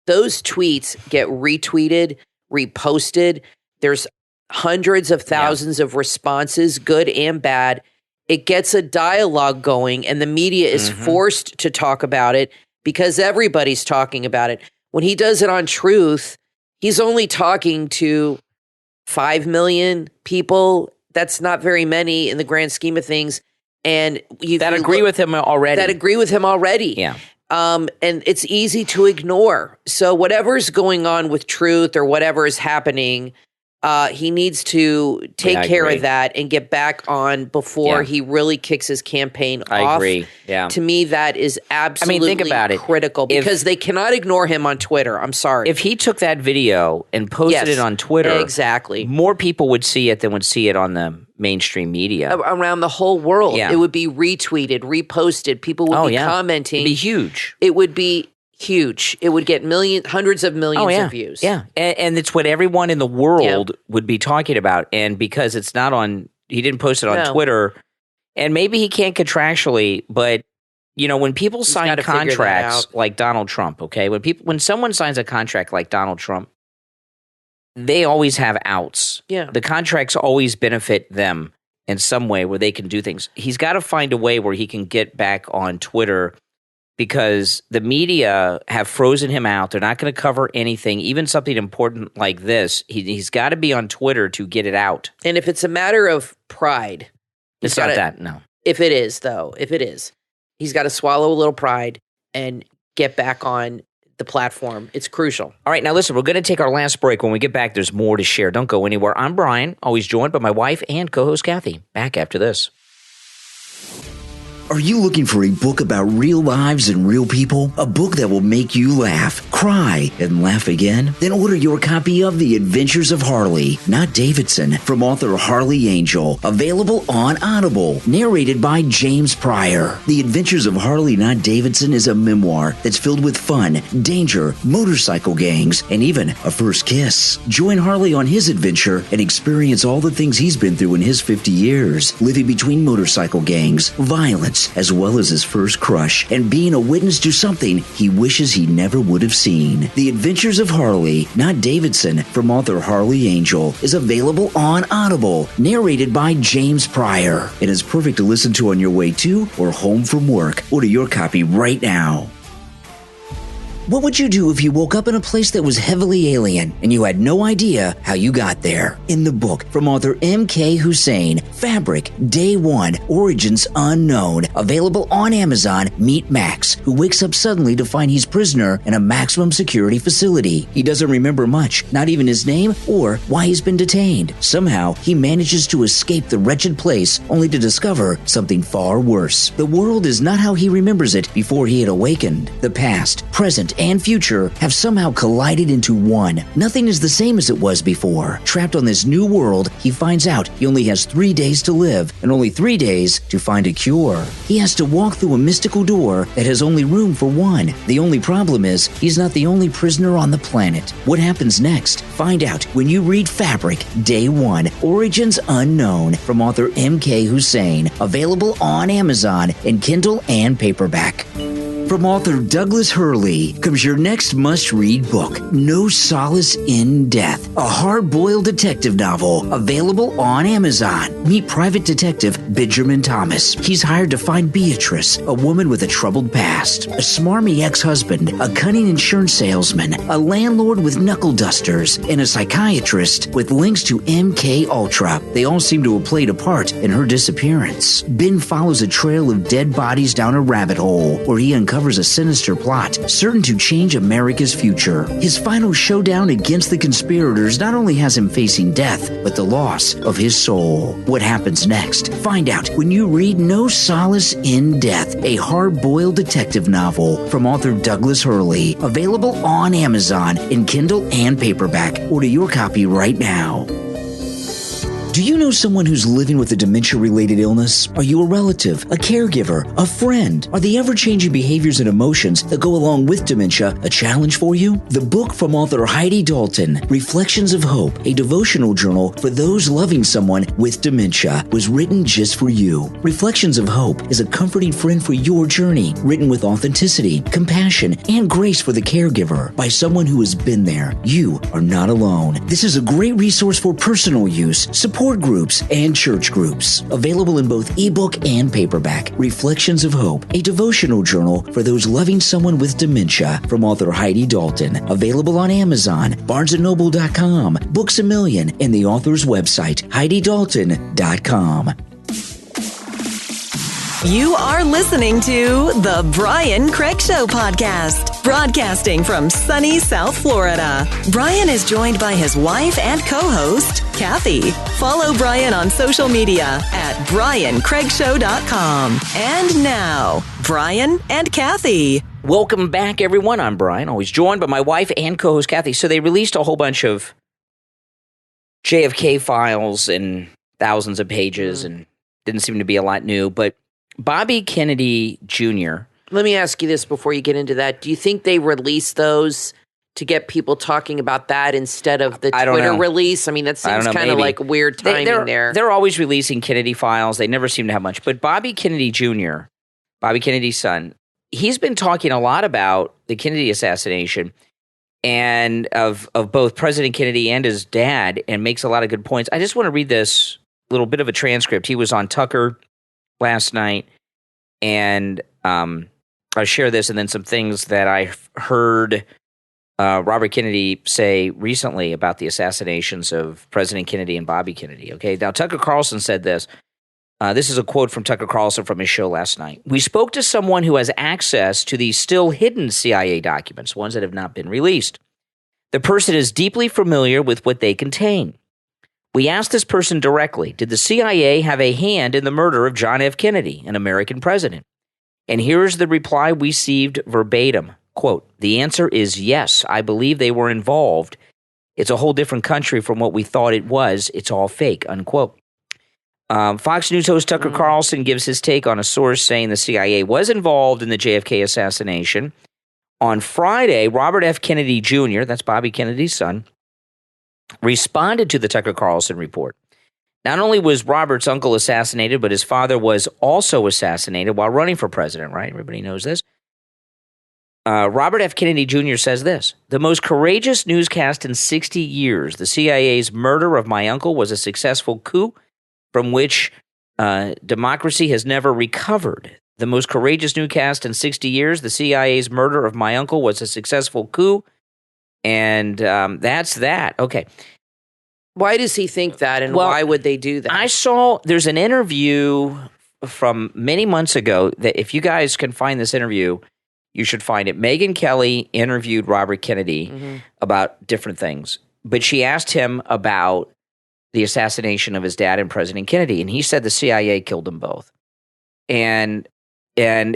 Speaker 3: those tweets get retweeted, reposted. There's hundreds of thousands of responses, good and bad. It gets a dialogue going, and the media is forced to talk about it because everybody's talking about it. When he does it on Truth, he's only talking to 5 million people. That's not very many in the grand scheme of things. And
Speaker 2: that agree with him already. Yeah.
Speaker 3: And it's easy to ignore. So whatever's going on with Truth or whatever is happening, he needs to take care of that and get back on before he really kicks his campaign off.
Speaker 2: I agree. Yeah.
Speaker 3: To me, that is absolutely
Speaker 2: think about it.
Speaker 3: Critical because they cannot ignore him on Twitter. I'm sorry.
Speaker 2: If he took that video and posted it on Twitter,
Speaker 3: exactly,
Speaker 2: more people would see it than would see it on the mainstream media.
Speaker 3: Around the whole world. Yeah. It would be retweeted, reposted. People would be commenting.
Speaker 2: It'd be huge.
Speaker 3: It would be huge. It would get hundreds of millions of views.
Speaker 2: Yeah. And it's what everyone in the world would be talking about. And because it's not he didn't post it on Twitter, and maybe he can't contractually, but when people sign contracts like Donald Trump, okay, when someone signs a contract like Donald Trump, they always have outs.
Speaker 3: Yeah.
Speaker 2: The contracts always benefit them in some way where they can do things. He's got to find a way where he can get back on Twitter because the media have frozen him out. They're not going to cover anything, even something important like this. He's got to be on Twitter to get it out.
Speaker 3: And if it's a matter of pride,
Speaker 2: It's not that, no.
Speaker 3: If it is, he's got to swallow a little pride and get back on the platform. It's crucial.
Speaker 2: All right, now listen, we're going to take our last break. When we get back, there's more to share. Don't go anywhere. I'm Brian, always joined by my wife and co-host Kathy. Back after this.
Speaker 4: Are you looking for a book about real lives and real people? A book that will make you laugh, cry, and laugh again? Then order your copy of The Adventures of Harley, Not Davidson, from author Harley Angel, available on Audible, narrated by James Pryor. The Adventures of Harley, Not Davidson is a memoir that's filled with fun, danger, motorcycle gangs, and even a first kiss. Join Harley on his adventure and experience all the things he's been through in his 50 years, living between motorcycle gangs, violence, as well as his first crush, and being a witness to something he wishes he never would have seen. The Adventures of Harley, Not Davidson, from author Harley Angel, is available on Audible, narrated by James Pryor. It is perfect to listen to on your way to or home from work. Order your copy right now. What would you do if you woke up in a place that was heavily alien and you had no idea how you got there? In the book from author M.K. Hussein, Fabric, Day One, Origins Unknown, available on Amazon, meet Max, who wakes up suddenly to find he's prisoner in a maximum security facility. He doesn't remember much, not even his name or why he's been detained. Somehow, he manages to escape the wretched place only to discover something far worse. The world is not how he remembers it before he had awakened. The past, present, and future have somehow collided into one. Nothing is the same as it was before. Trapped on this new world, he finds out he only has 3 days to live and only 3 days to find a cure. He has to walk through a mystical door that has only room for one. The only problem is he's not the only prisoner on the planet. What happens next? Find out when you read Fabric, Day One, Origins Unknown, from author M.K. Hussein, available on Amazon in Kindle and paperback. From author Douglas Hurley comes your next must-read book, No Solace in Death, a hard-boiled detective novel available on Amazon. Meet private detective Benjamin Thomas. He's hired to find Beatrice, a woman with a troubled past, a smarmy ex-husband, a cunning insurance salesman, a landlord with knuckle dusters, and a psychiatrist with links to MK Ultra. They all seem to have played a part in her disappearance. Ben follows a trail of dead bodies down a rabbit hole where he uncovers a sinister plot, certain to change America's future. His final showdown against the conspirators not only has him facing death, but the loss of his soul. What happens next? Find out when you read No Solace in Death, a hard-boiled detective novel from author Douglas Hurley, available on Amazon in Kindle and paperback. Order your copy right now. Do you know someone who's living with a dementia-related illness? Are you a relative, a caregiver, a friend? Are the ever-changing behaviors and emotions that go along with dementia a challenge for you? The book from author Heidi Dalton, Reflections of Hope, a devotional journal for those loving someone with dementia, was written just for you. Reflections of Hope is a comforting friend for your journey, written with authenticity, compassion, and grace for the caregiver by someone who has been there. You are not alone. This is a great resource for personal use, support groups, and church groups. Available in both ebook and paperback. Reflections of Hope, a devotional journal for those loving someone with dementia, from author Heidi Dalton. Available on Amazon, BarnesandNoble.com, Books A Million, and the author's website, HeidiDalton.com.
Speaker 1: You are listening to The Brian Craig Show podcast, broadcasting from sunny South Florida. Brian is joined by his wife and co-host, Kathy. Follow Brian on social media at BrianCraigShow.com. And now, Brian and Kathy.
Speaker 2: Welcome back, everyone. I'm Brian, always joined by my wife and co-host Kathy. So they released a whole bunch of JFK files and thousands of pages, and didn't seem to be a lot new, but Bobby Kennedy Jr.
Speaker 3: Let me ask you this before you get into that. Do you think they released those to get people talking about that instead of the Twitter release? I mean, that seems kind of like weird timing there.
Speaker 2: They're always releasing Kennedy files. They never seem to have much. But Bobby Kennedy Jr., Bobby Kennedy's son, he's been talking a lot about the Kennedy assassination and of both President Kennedy and his dad, and makes a lot of good points. I just want to read this little bit of a transcript. He was on Tucker last night, and I'll share this and then some things that I heard Robert Kennedy say recently about the assassinations of President Kennedy and Bobby Kennedy. Okay, now Tucker Carlson said this. This is a quote from Tucker Carlson from his show last night. We spoke to someone who has access to these still hidden CIA documents, ones that have not been released. The person is deeply familiar with what they contain. We asked this person directly, did the CIA have a hand in the murder of John F. Kennedy, an American president? And here's the reply we received verbatim. Quote, the answer is yes, I believe they were involved. It's a whole different country from what we thought it was. It's all fake, unquote. Fox News host Tucker Carlson gives his take on a source saying the CIA was involved in the JFK assassination. On Friday, Robert F. Kennedy Jr., that's Bobby Kennedy's son, responded to the Tucker Carlson report. Not only was Robert's uncle assassinated, but his father was also assassinated while running for president, right? Everybody knows this. Robert F. Kennedy Jr. says this, the most courageous newscast in 60 years, the CIA's murder of my uncle was a successful coup from which democracy has never recovered. The most courageous newscast in 60 years, the CIA's murder of my uncle was a successful coup. And that's that. Okay.
Speaker 3: Why does he think that, and why would they do that?
Speaker 2: I saw there's an interview from many months ago that if you guys can find this interview, you should find it. Megyn Kelly interviewed Robert Kennedy about different things, but she asked him about the assassination of his dad and President Kennedy, and he said the CIA killed them both. And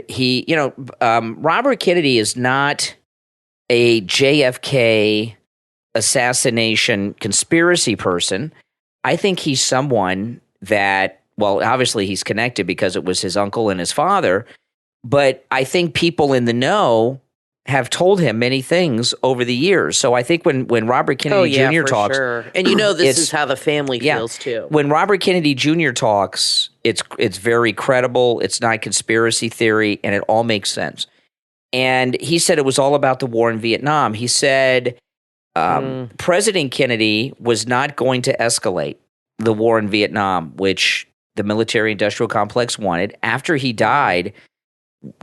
Speaker 2: he, Robert Kennedy is not a JFK assassination conspiracy person. I think he's someone that, well, obviously he's connected because it was his uncle and his father, but I think people in the know have told him many things over the years. So I think when Robert Kennedy Jr. talks,
Speaker 3: sure. And this is how the family feels too.
Speaker 2: When Robert Kennedy Jr. talks, it's very credible. It's not conspiracy theory, and it all makes sense. And he said it was all about the war in Vietnam. He said President Kennedy was not going to escalate the war in Vietnam, which the military-industrial complex wanted. After he died,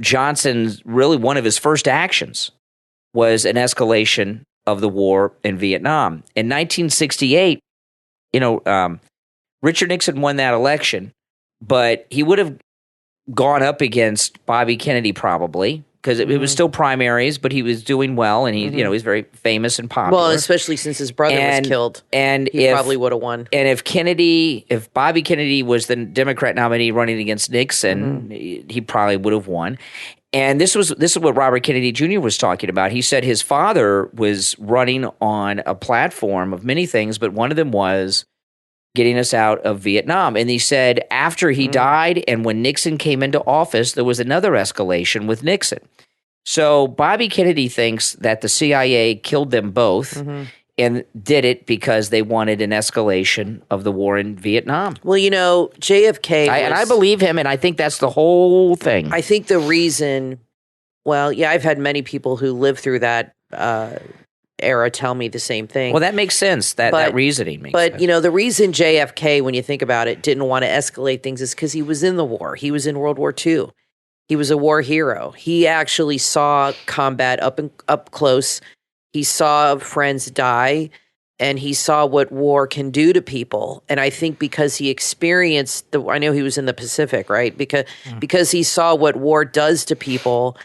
Speaker 2: Johnson's really one of his first actions was an escalation of the war in Vietnam. In 1968, Richard Nixon won that election, but he would have gone up against Bobby Kennedy probably because it was still primaries, but he was doing well, and he's very famous and popular.
Speaker 3: Well, especially since his brother was killed,
Speaker 2: and
Speaker 3: he probably would have won.
Speaker 2: And if Bobby Kennedy was the Democrat nominee running against Nixon, he probably would have won. And this is what Robert Kennedy Jr. was talking about. He said his father was running on a platform of many things, but one of them was getting us out of Vietnam. And he said after he died and when Nixon came into office, there was another escalation with Nixon. So Bobby Kennedy thinks that the CIA killed them both and did it because they wanted an escalation of the war in Vietnam.
Speaker 3: Well, JFK...
Speaker 2: and I believe him, and I think that's the whole thing.
Speaker 3: I think the reason... Well, yeah, I've had many people who lived through that era tell me the same thing.
Speaker 2: Well, that makes sense. That reasoning makes sense.
Speaker 3: But, the reason JFK, when you think about it, didn't want to escalate things is because he was in the war. He was in World War II. He was a war hero. He actually saw combat up close. He saw friends die, and he saw what war can do to people. And I think because he experienced I know he was in the Pacific, right? Because he saw what war does to people.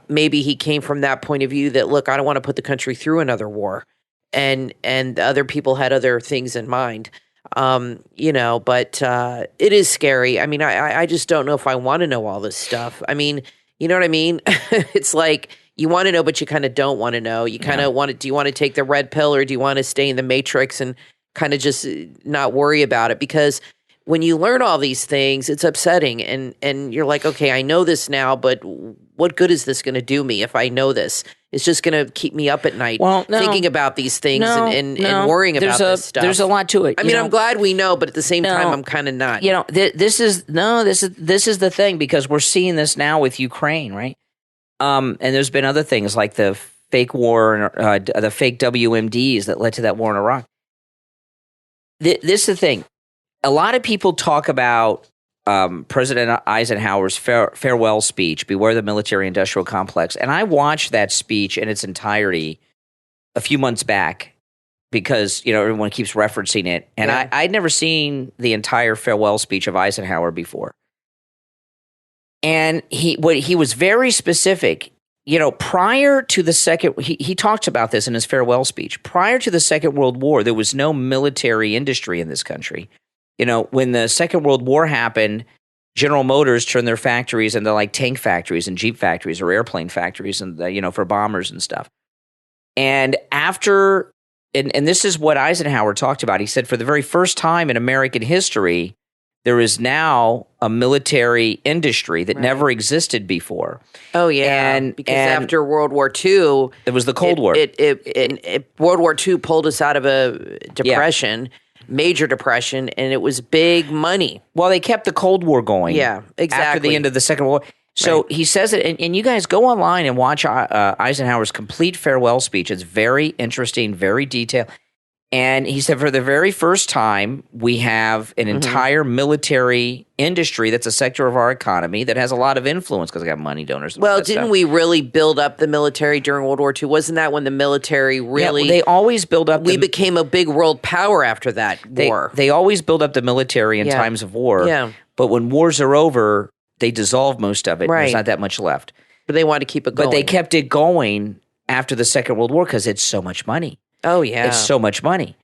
Speaker 3: Maybe he came from that point of view that, look, I don't want to put the country through another war. And other people had other things in mind. But it is scary. I mean, I just don't know if I want to know all this stuff. I mean, you know what I mean? It's like you want to know, but you kind of don't want to know. You kind of want to, do you want to take the red pill or do you want to stay in the matrix and kind of just not worry about it? Because when you learn all these things, it's upsetting. And you're like, okay, I know this now, but what good is this going to do me if I know this? It's just going to keep me up at night thinking about these things and worrying about this stuff.
Speaker 2: There's a lot to it.
Speaker 3: I mean, I'm glad we know, but at the same time, I'm kind of not.
Speaker 2: This is the thing, because we're seeing this now with Ukraine, right? And there's been other things like the fake war, the fake WMDs that led to that war in Iraq. This is the thing. A lot of people talk about President Eisenhower's farewell speech, Beware the Military-Industrial Complex. And I watched that speech in its entirety a few months back because, everyone keeps referencing it. And I'd never seen the entire farewell speech of Eisenhower before. And he was very specific. Prior to the second, he talks about this in his farewell speech. Prior to the Second World War, there was no military industry in this country. When the Second World War happened, General Motors turned their factories into like tank factories and Jeep factories or airplane factories and, for bombers and stuff. And after, and this is what Eisenhower talked about. He said, for the very first time in American history, there is now a military industry that never existed before.
Speaker 3: Oh, yeah. Because after World War II...
Speaker 2: It was the Cold War.
Speaker 3: World War II pulled us out of a depression, major depression, and it was big money.
Speaker 2: Well, they kept the Cold War going.
Speaker 3: Yeah, exactly.
Speaker 2: After the end of the Second World War. So he says it, and you guys go online and watch Eisenhower's complete farewell speech. It's very interesting, very detailed. And he said, for the very first time, we have an entire military industry that's a sector of our economy that has a lot of influence because they got money donors.
Speaker 3: Well, didn't we really build up the military during World War II? Wasn't that when the military really...
Speaker 2: Yeah, they always build up...
Speaker 3: We became a big world power after that war.
Speaker 2: They always build up the military in times of war.
Speaker 3: Yeah.
Speaker 2: But when wars are over, they dissolve most of it.
Speaker 3: Right.
Speaker 2: There's not that much left.
Speaker 3: But they want to keep it going.
Speaker 2: But they kept it going after the Second World War because it's so much money.
Speaker 3: Oh, yeah.
Speaker 2: It's so much money.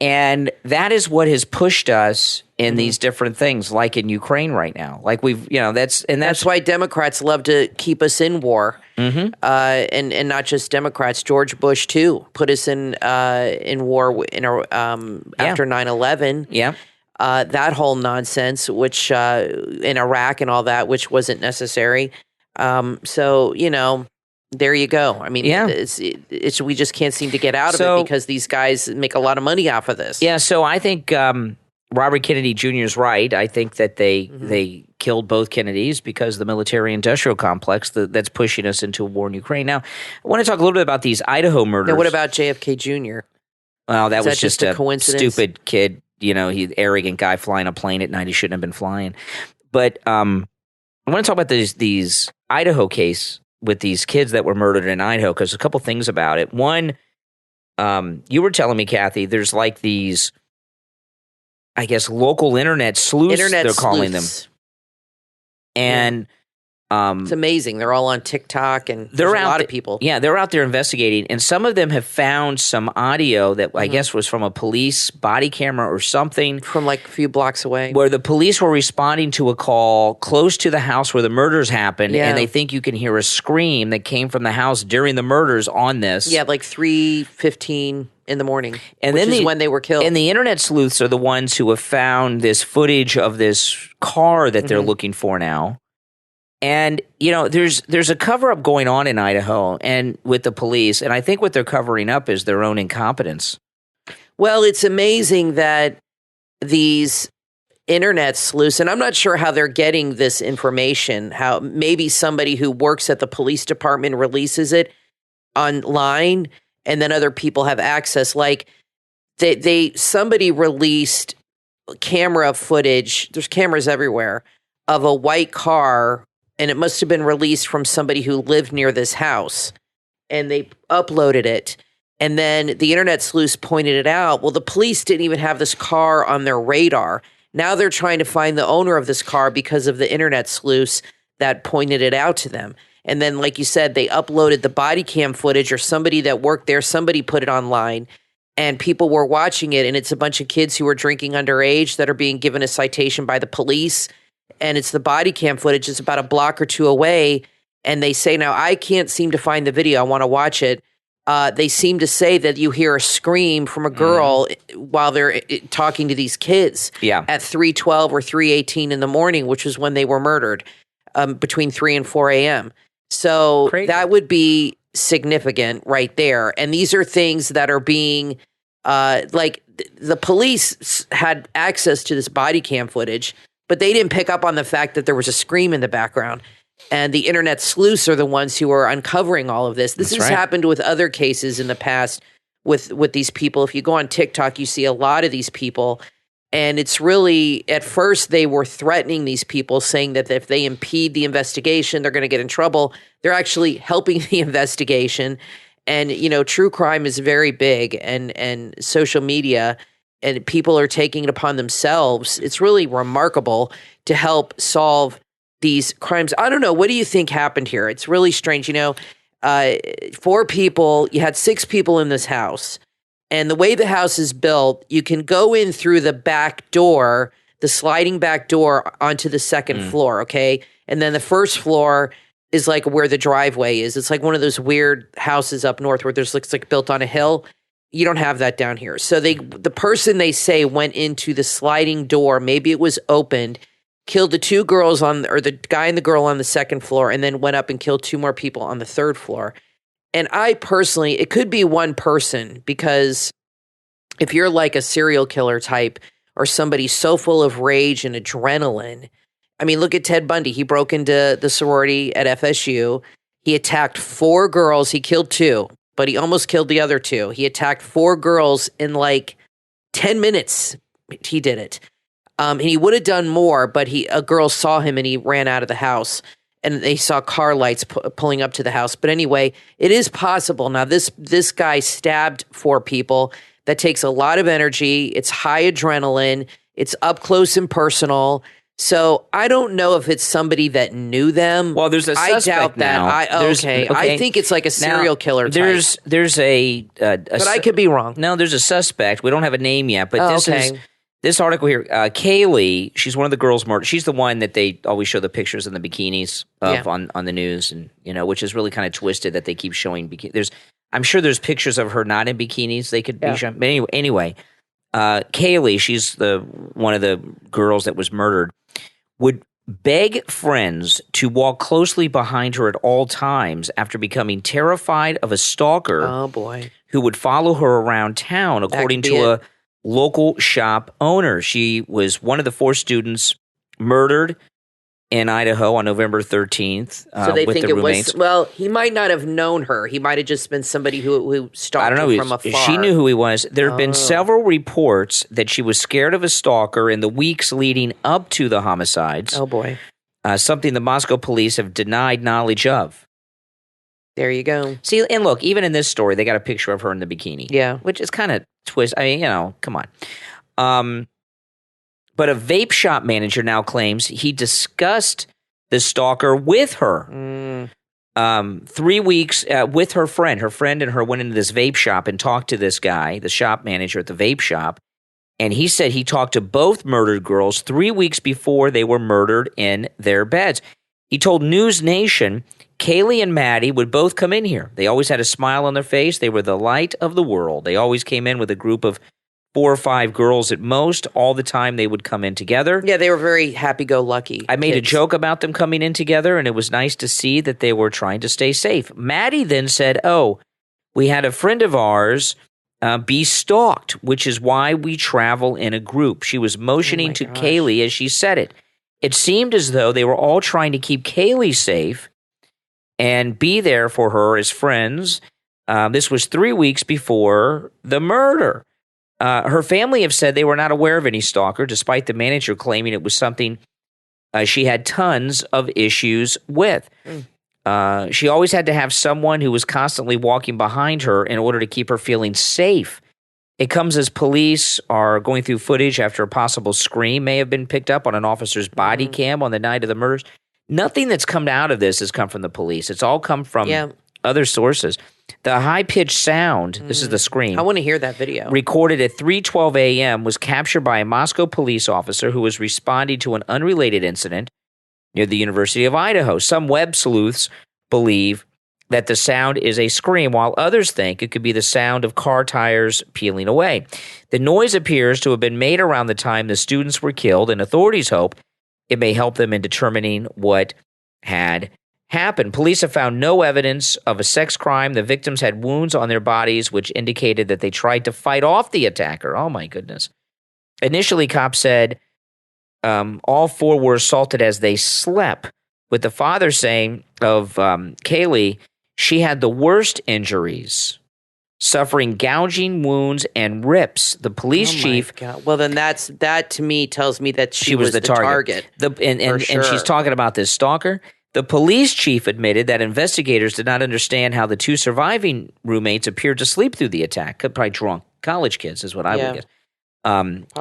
Speaker 2: And that is what has pushed us in these different things, like in Ukraine right now. Like that's
Speaker 3: why Democrats love to keep us in war. And not just Democrats. George Bush, too, put us in war after 9/11.
Speaker 2: Yeah.
Speaker 3: That whole nonsense, which in Iraq and all that, which wasn't necessary. So, there you go. I mean, it's we just can't seem to get out of it because these guys make a lot of money off of this.
Speaker 2: Yeah, so I think Robert Kennedy Jr. is right. I think that they killed both Kennedys because the military-industrial complex that's pushing us into a war in Ukraine. Now, I want to talk a little bit about these Idaho murders.
Speaker 3: Now, what about JFK Jr.?
Speaker 2: Well, that was just a
Speaker 3: coincidence?
Speaker 2: Stupid kid. He arrogant guy flying a plane at night he shouldn't have been flying. But I want to talk about these Idaho case with these kids that were murdered in Idaho, because a couple things about it. One, you were telling me, Kathy, there's like these, I guess, local internet sleuths, they're calling them. And
Speaker 3: it's amazing. They're all on TikTok, and there's a lot of people.
Speaker 2: Yeah, they're out there investigating, and some of them have found some audio that I guess was from a police body camera or something.
Speaker 3: From like a few blocks away.
Speaker 2: Where the police were responding to a call close to the house where the murders happened, and they think you can hear a scream that came from the house during the murders on this.
Speaker 3: Yeah, like 3:15 in the morning,
Speaker 2: and
Speaker 3: which is when they were killed.
Speaker 2: And the internet sleuths are the ones who have found this footage of this car that they're looking for now. And, there's a cover-up going on in Idaho and with the police, and I think what they're covering up is their own incompetence.
Speaker 3: Well, it's amazing that these internet sleuths, and I'm not sure how they're getting this information, how maybe somebody who works at the police department releases it online, and then other people have access. Like, somebody released camera footage, there's cameras everywhere, of a white car, and it must have been released from somebody who lived near this house, and they uploaded it. And then the internet sleuths pointed it out. Well, the police didn't even have this car on their radar. Now they're trying to find the owner of this car because of the internet sleuths that pointed it out to them. And then, like you said, they uploaded the body cam footage, or somebody that worked there, somebody put it online, and people were watching it. And it's a bunch of kids who were drinking underage that are being given a citation by the police. And it's the body cam footage. It's about a block or two away. And they say, now, I can't seem to find the video. I want to watch it. They seem to say that you hear a scream from a girl while they're talking to these kids at 3:12 or 3:18 in the morning, which is when they were murdered, between 3 and 4 a.m. So that would be significant right there. And these are things that are being, like, the police had access to this body cam footage, but they didn't pick up on the fact that there was a scream in the background. And the internet sleuths are the ones who are uncovering all of this. This has happened with other cases in the past with these people. If you go on TikTok, you see a lot of these people, And it's really, at first, they were threatening these people, saying that if they impede the investigation, they're going to get in trouble. They're actually helping the investigation. And, true crime is very big, and social media, and people are taking it upon themselves. It's really remarkable to help solve these crimes. I don't know. What do you think happened here? It's really strange. 4 people, you had 6 people in this house. And the way the house is built, you can go in through the back door, the sliding back door onto the second floor, okay? And then the first floor is like where the driveway is. It's like one of those weird houses up north where looks like built on a hill. You don't have that down here. So the person, they say, went into the sliding door. Maybe it was opened, killed the 2 girls or the guy and the girl on the second floor, and then went up and killed 2 more people on the third floor. And I personally, it could be one person, because if you're like a serial killer type or somebody so full of rage and adrenaline, I mean, look at Ted Bundy. He broke into the sorority at FSU. He attacked 4 girls. He killed 2, but he almost killed the other 2. He attacked 4 girls in like 10 minutes. He did it. And he would have done more, but a girl saw him and he ran out of the house. And they saw car lights pulling up to the house. But anyway, it is possible. Now, this guy stabbed 4 people. That takes a lot of energy. It's high adrenaline. It's up close and personal. So I don't know if it's somebody that knew them.
Speaker 2: Well, there's a suspect
Speaker 3: I doubt
Speaker 2: now.
Speaker 3: that. Okay. I think it's like a serial killer type.
Speaker 2: There's a
Speaker 3: but I could be wrong.
Speaker 2: No, there's a suspect. We don't have a name yet, but this is... This article here, Kaylee, she's one of the girls murdered. She's the one that they always show the pictures in the bikinis of on the news, and which is really kind of twisted that they keep showing bikinis. I'm sure there's pictures of her not in bikinis. They could be shown. But anyway, Kaylee, she's one of the girls that was murdered, would beg friends to walk closely behind her at all times after becoming terrified of a stalker.
Speaker 3: Oh boy,
Speaker 2: who would follow her around town, according to a local shop owner. She was one of the 4 students murdered in Idaho on November 13th.
Speaker 3: So they
Speaker 2: with
Speaker 3: think
Speaker 2: the
Speaker 3: it
Speaker 2: roommates.
Speaker 3: was, well, he might not have known her. He might have just been somebody who stalked her from afar.
Speaker 2: She knew who he was. There have been several reports that she was scared of a stalker in the weeks leading up to the homicides.
Speaker 3: Oh, boy.
Speaker 2: Something the Moscow police have denied knowledge of.
Speaker 3: There you go.
Speaker 2: See, and look, even in this story, they got a picture of her in the bikini.
Speaker 3: Yeah.
Speaker 2: Which is kind of twist. I mean, come on. But a vape shop manager now claims he discussed the stalker with her. 3 weeks with her friend. Her friend and her went into this vape shop and talked to this guy, the shop manager at the vape shop. And he said he talked to both murdered girls 3 weeks before they were murdered in their beds. He told News Nation Kaylee and Maddie would both come in here. They always had a smile on their face. They were the light of the world. They always came in with a group of 4 or 5 girls at most. All the time they would come in together.
Speaker 3: Yeah, they were very happy-go-lucky.
Speaker 2: I made a joke about them coming in together, and it was nice to see that they were trying to stay safe. Maddie then said, we had a friend of ours be stalked, which is why we travel in a group. She was motioning to Kaylee as she said it. It seemed as though they were all trying to keep Kaylee safe and be there for her as friends. This was 3 weeks before the murder. Her family have said they were not aware of any stalker, despite the manager claiming it was something she had tons of issues with. She always had to have someone who was constantly walking behind her in order to keep her feeling safe. It comes as police are going through footage after a possible scream may have been picked up on an officer's body cam on the night of the murders. Nothing that's come out of this has come from the police. It's all come from other sources. The high-pitched sound, this is the scream.
Speaker 3: I want to hear that video.
Speaker 2: Recorded at 3:12 a.m. was captured by a Moscow police officer who was responding to an unrelated incident near the University of Idaho. Some web sleuths believe that the sound is a scream, while others think it could be the sound of car tires peeling away. The noise appears to have been made around the time the students were killed, and authorities hope it may help them in determining what had happened. Police have found no evidence of a sex crime. The victims had wounds on their bodies, which indicated that they tried to fight off the attacker. Oh, my goodness. Initially, cops said all 4 were assaulted as they slept, with the father saying of Kaylee, she had the worst injuries. suffering gouging wounds and rips. The police chief.
Speaker 3: God. Well, then that to me tells me that she was the target.
Speaker 2: And she's talking about this stalker. The police chief admitted that investigators did not understand how the two surviving roommates appeared to sleep through the attack. Probably drunk college kids is what I would guess.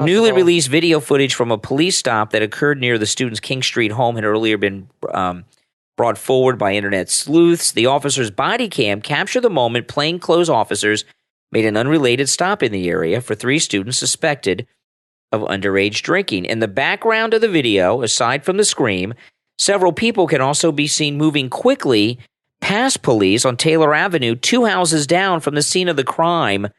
Speaker 2: Newly released video footage from a police stop that occurred near the student's King Street home had earlier been brought forward by internet sleuths. The officer's body cam captured the moment plainclothes officers made an unrelated stop in the area for 3 students suspected of underage drinking. In the background of the video, aside from the scream, several people can also be seen moving quickly past police on Taylor Avenue, 2 houses down from the scene of the crime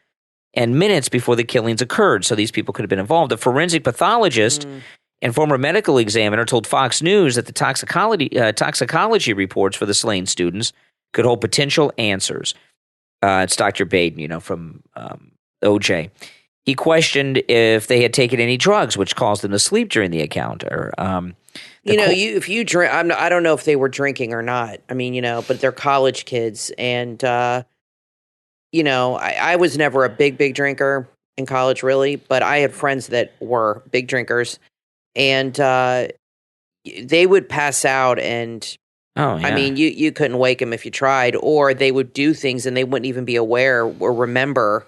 Speaker 2: and minutes before the killings occurred. So these people could have been involved. The forensic pathologist and former medical examiner told Fox News that the toxicology reports for the slain students could hold potential answers. It's Dr. Baden, from OJ. He questioned if they had taken any drugs, which caused them to sleep during the encounter.
Speaker 3: If you drink, I don't know if they were drinking or not. I mean, but they're college kids, and I was never a big drinker in college, really, but I had friends that were big drinkers, and they would pass out, and I mean, you couldn't wake them if you tried, or they would do things and they wouldn't even be aware or remember.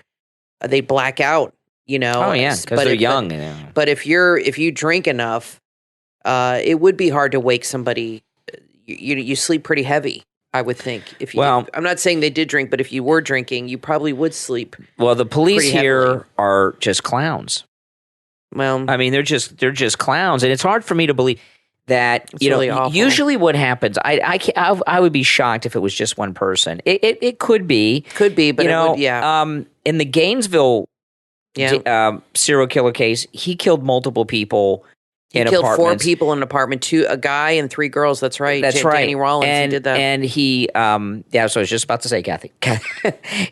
Speaker 3: They'd black out,
Speaker 2: Oh yeah, because they're young.
Speaker 3: But if you drink enough, it would be hard to wake somebody. You sleep pretty heavy, I would think. I'm not saying they did drink, but if you were drinking, you probably would sleep.
Speaker 2: Well, the police here are just clowns.
Speaker 3: Well,
Speaker 2: I mean, they're just clowns, and it's hard for me to believe that.
Speaker 3: Really awful.
Speaker 2: Usually what happens, I would be shocked if it was just one person. It could be,
Speaker 3: but
Speaker 2: in the Gainesville serial killer case, he killed multiple people.
Speaker 3: He killed 4 people in an apartment, a guy and 3 girls. That's right.
Speaker 2: That's right.
Speaker 3: Danny Rollins, he did that.
Speaker 2: And he, so I was just about to say, Kathy.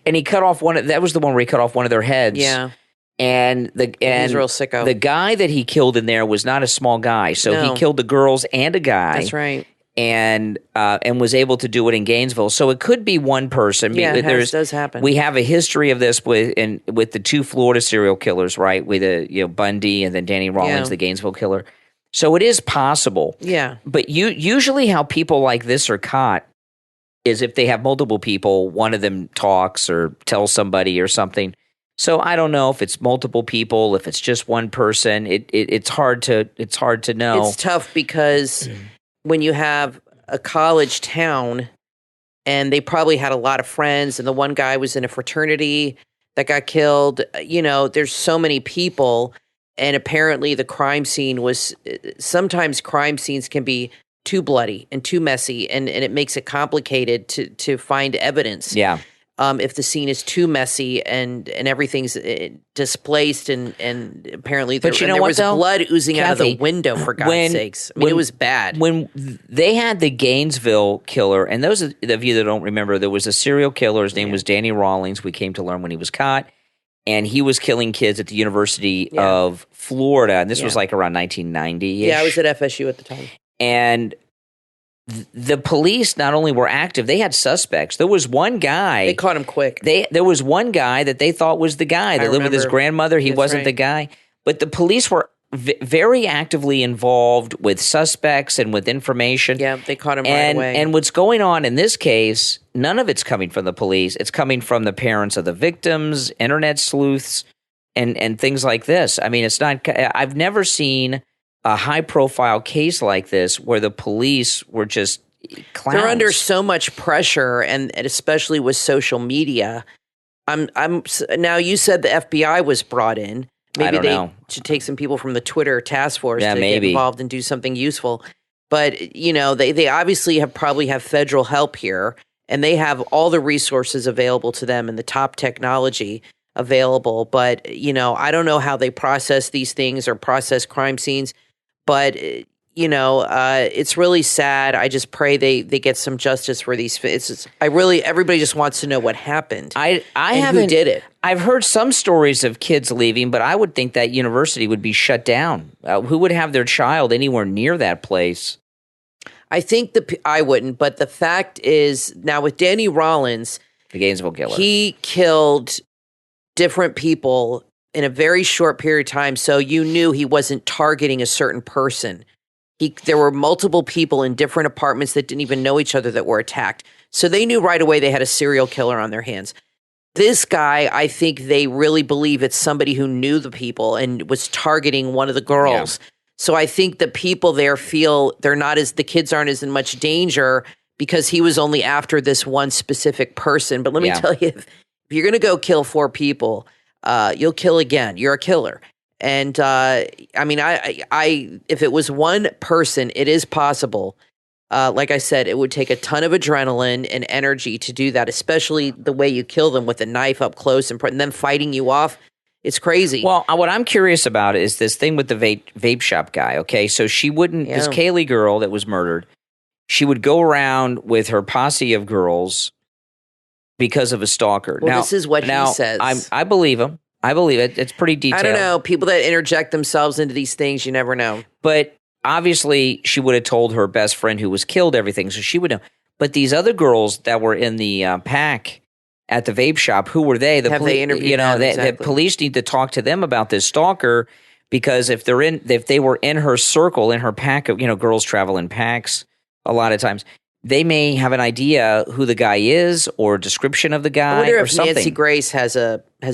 Speaker 2: And he cut off that was the one where he cut off one of their heads.
Speaker 3: Yeah.
Speaker 2: And
Speaker 3: he's real sicko.
Speaker 2: The guy that he killed in there was not a small guy. So he killed the girls and a guy.
Speaker 3: That's right.
Speaker 2: And was able to do it in Gainesville. So it could be one person.
Speaker 3: Yeah, it does happen.
Speaker 2: We have a history of this with the 2 Florida serial killers, right? With Bundy and then Danny Rollins, the Gainesville killer. So it is possible.
Speaker 3: Yeah.
Speaker 2: But usually how people like this are caught is if they have multiple people, one of them talks or tells somebody or something. So I don't know if it's multiple people, if it's just one person. It's hard to know.
Speaker 3: It's tough because when you have a college town and they probably had a lot of friends and the one guy was in a fraternity that got killed, there's so many people, and apparently the crime scene sometimes crime scenes can be too bloody and too messy, and it makes it complicated to find evidence.
Speaker 2: Yeah.
Speaker 3: If the scene is too messy and everything's displaced and apparently there was blood oozing out of the window, for God's sakes. I mean, it was bad.
Speaker 2: When they had the Gainesville killer, and those of you that don't remember, there was a serial killer. His name was Danny Rollins. We came to learn when he was caught. And he was killing kids at the University of Florida. And this was like around 1990-ish.
Speaker 3: Yeah, I was at FSU at the time.
Speaker 2: And the police not only were active, they had suspects. There was one guy.
Speaker 3: They caught him quick.
Speaker 2: There was one guy that they thought was the guy that lived with his grandmother. He wasn't the guy. But the police were very actively involved with suspects and with information.
Speaker 3: Yeah, they caught him right away.
Speaker 2: And what's going on in this case, none of it's coming from the police. It's coming from the parents of the victims, internet sleuths, and things like this. I mean, it's not. I've never seen a high-profile case like this where the police were just clowns.
Speaker 3: They're under so much pressure, and especially with social media. Now, you said the FBI was brought in. Maybe they should take some people from the Twitter task force to get involved and do something useful. But, they obviously probably have federal help here, and they have all the resources available to them and the top technology available. But, I don't know how they process these things or process crime scenes. But, it's really sad. I just pray they get some justice for these. Everybody just wants to know what happened. Who did it.
Speaker 2: I've heard some stories of kids leaving, but I would think that university would be shut down. Who would have their child anywhere near that place?
Speaker 3: I think I wouldn't. But the fact is, now with Danny Rollins,
Speaker 2: The Gainesville killer.
Speaker 3: He killed different people in a very short period of time, so you knew he wasn't targeting a certain person. There were multiple people in different apartments that didn't even know each other that were attacked. So they knew right away they had a serial killer on their hands. This guy, I think they really believe it's somebody who knew the people and was targeting one of the girls. Yeah. So I think the people there feel the kids aren't as in much danger because he was only after this one specific person. But let me tell you, if you're going to go kill 4 people, you'll kill again. You're a killer. And I mean, if it was one person, it is possible. Like I said, it would take a ton of adrenaline and energy to do that, especially the way you kill them with a knife up close and them fighting you off. It's crazy.
Speaker 2: Well, what I'm curious about is this thing with the vape shop guy. Okay, so she wouldn't. This Kaylee girl that was murdered, she would go around with her posse of girls because of a stalker.
Speaker 3: Well, this is what he says.
Speaker 2: I believe him. I believe it. It's pretty detailed.
Speaker 3: I don't know. People that interject themselves into these things, you never know.
Speaker 2: But obviously, she would have told her best friend who was killed everything, so she would know. But these other girls that were in the pack at the vape shop, who were they?
Speaker 3: They interviewed them? Exactly.
Speaker 2: The police need to talk to them about this stalker, because if they were in her circle, in her pack of, girls travel in packs a lot of times, they may have an idea who the guy is or a description of the guy.
Speaker 3: I wonder
Speaker 2: or
Speaker 3: if
Speaker 2: something.
Speaker 3: Nancy Grace has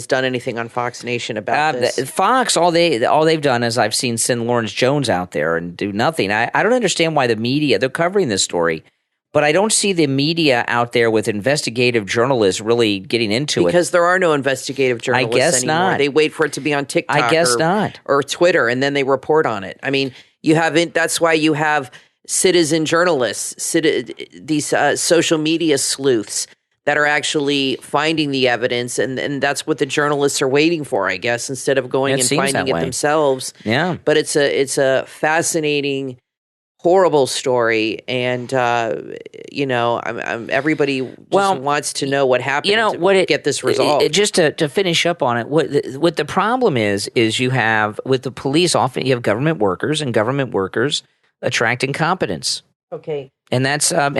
Speaker 3: done anything on Fox Nation about this.
Speaker 2: Fox, all they've done is I've seen send Lawrence Jones out there and do nothing. I don't understand why the media, they're covering this story, but I don't see the media out there with investigative journalists really getting into it.
Speaker 3: Because there are no investigative journalists anymore.
Speaker 2: Not.
Speaker 3: They wait for it to be on TikTok
Speaker 2: not.
Speaker 3: Or Twitter, and then they report on it. I mean, that's why you have citizen journalists, these social media sleuths that are actually finding the evidence, and that's what the journalists are waiting for, I guess, instead of going and finding it themselves.
Speaker 2: Yeah.
Speaker 3: But it's a fascinating, horrible story, and everybody just wants to know what happened. Get this resolved.
Speaker 2: Just to finish up on it, what the problem is you have with the police, often you have government workers, and government workers attract incompetence.
Speaker 3: Okay.
Speaker 2: And that's a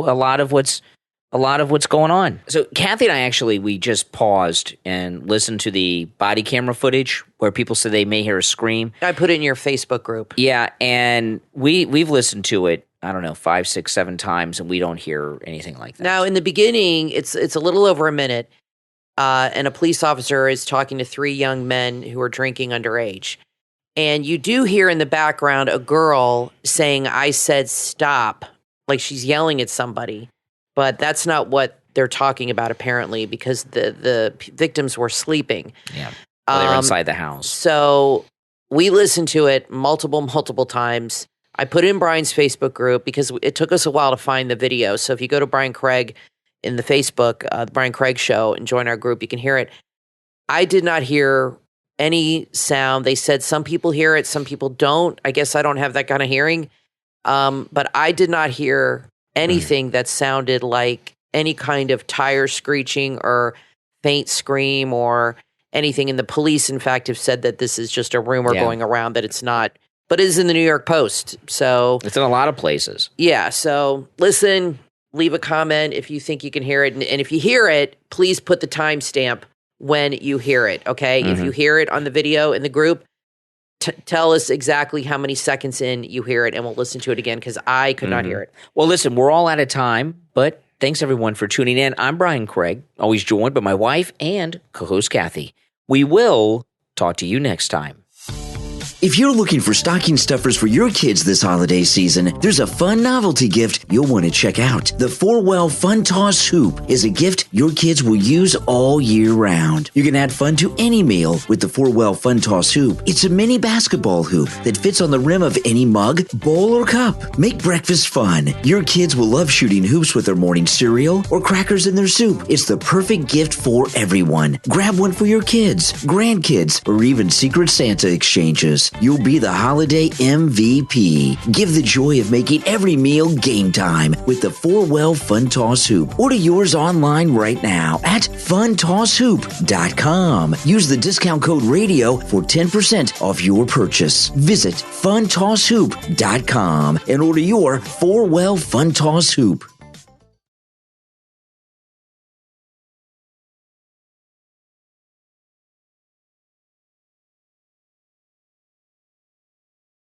Speaker 2: lot of what's going on. So Kathy and I we just paused and listened to the body camera footage where people said they may hear a scream.
Speaker 3: I put it in your Facebook group.
Speaker 2: Yeah, and we've listened to it, I don't know, 5, 6, 7 times, and we don't hear anything like that.
Speaker 3: Now, in the beginning, it's a little over a minute, and a police officer is talking to 3 young men who are drinking underage. And you do hear in the background a girl saying, "I said stop," like she's yelling at somebody. But that's not what they're talking about, apparently, because the victims were sleeping.
Speaker 2: Yeah, they were inside the house.
Speaker 3: So we listened to it multiple times. I put it in Brian's Facebook group because it took us a while to find the video. So if you go to Brian Craig in the Facebook, the Brian Craig Show, and join our group, you can hear it. I did not hear any sound. They said some people hear it, some people don't. I guess I don't have that kind of hearing. But I did not hear anything that sounded like any kind of tire screeching or faint scream or anything. And the police, in fact, have said that this is just a rumor going around, that it's not, but it is in the New York Post. So
Speaker 2: it's in a lot of places.
Speaker 3: Yeah. So listen, leave a comment if you think you can hear it. And if you hear it, please put the timestamp when you hear it. Okay. If you hear it on the video in the group, tell us exactly how many seconds in you hear it, and we'll listen to it again, because I could not hear it.
Speaker 2: Well, listen, we're all out of time, but thanks everyone for tuning in. I'm Brian Craig, always joined by my wife and co-host Kathy. We will talk to you next time.
Speaker 4: If you're looking for stocking stuffers for your kids this holiday season, there's a fun novelty gift you'll want to check out. The 4Well Fun Toss Hoop is a gift your kids will use all year round. You can add fun to any meal with the 4Well Fun Toss Hoop. It's a mini basketball hoop that fits on the rim of any mug, bowl, or cup. Make breakfast fun. Your kids will love shooting hoops with their morning cereal or crackers in their soup. It's the perfect gift for everyone. Grab one for your kids, grandkids, or even Secret Santa exchanges. You'll be the holiday MVP. Give the joy of making every meal game time with the 4Well Fun Toss Hoop. Order yours online right now at funtosshoop.com. Use the discount code radio for 10% off your purchase. Visit funtosshoop.com and order your 4Well Fun Toss Hoop.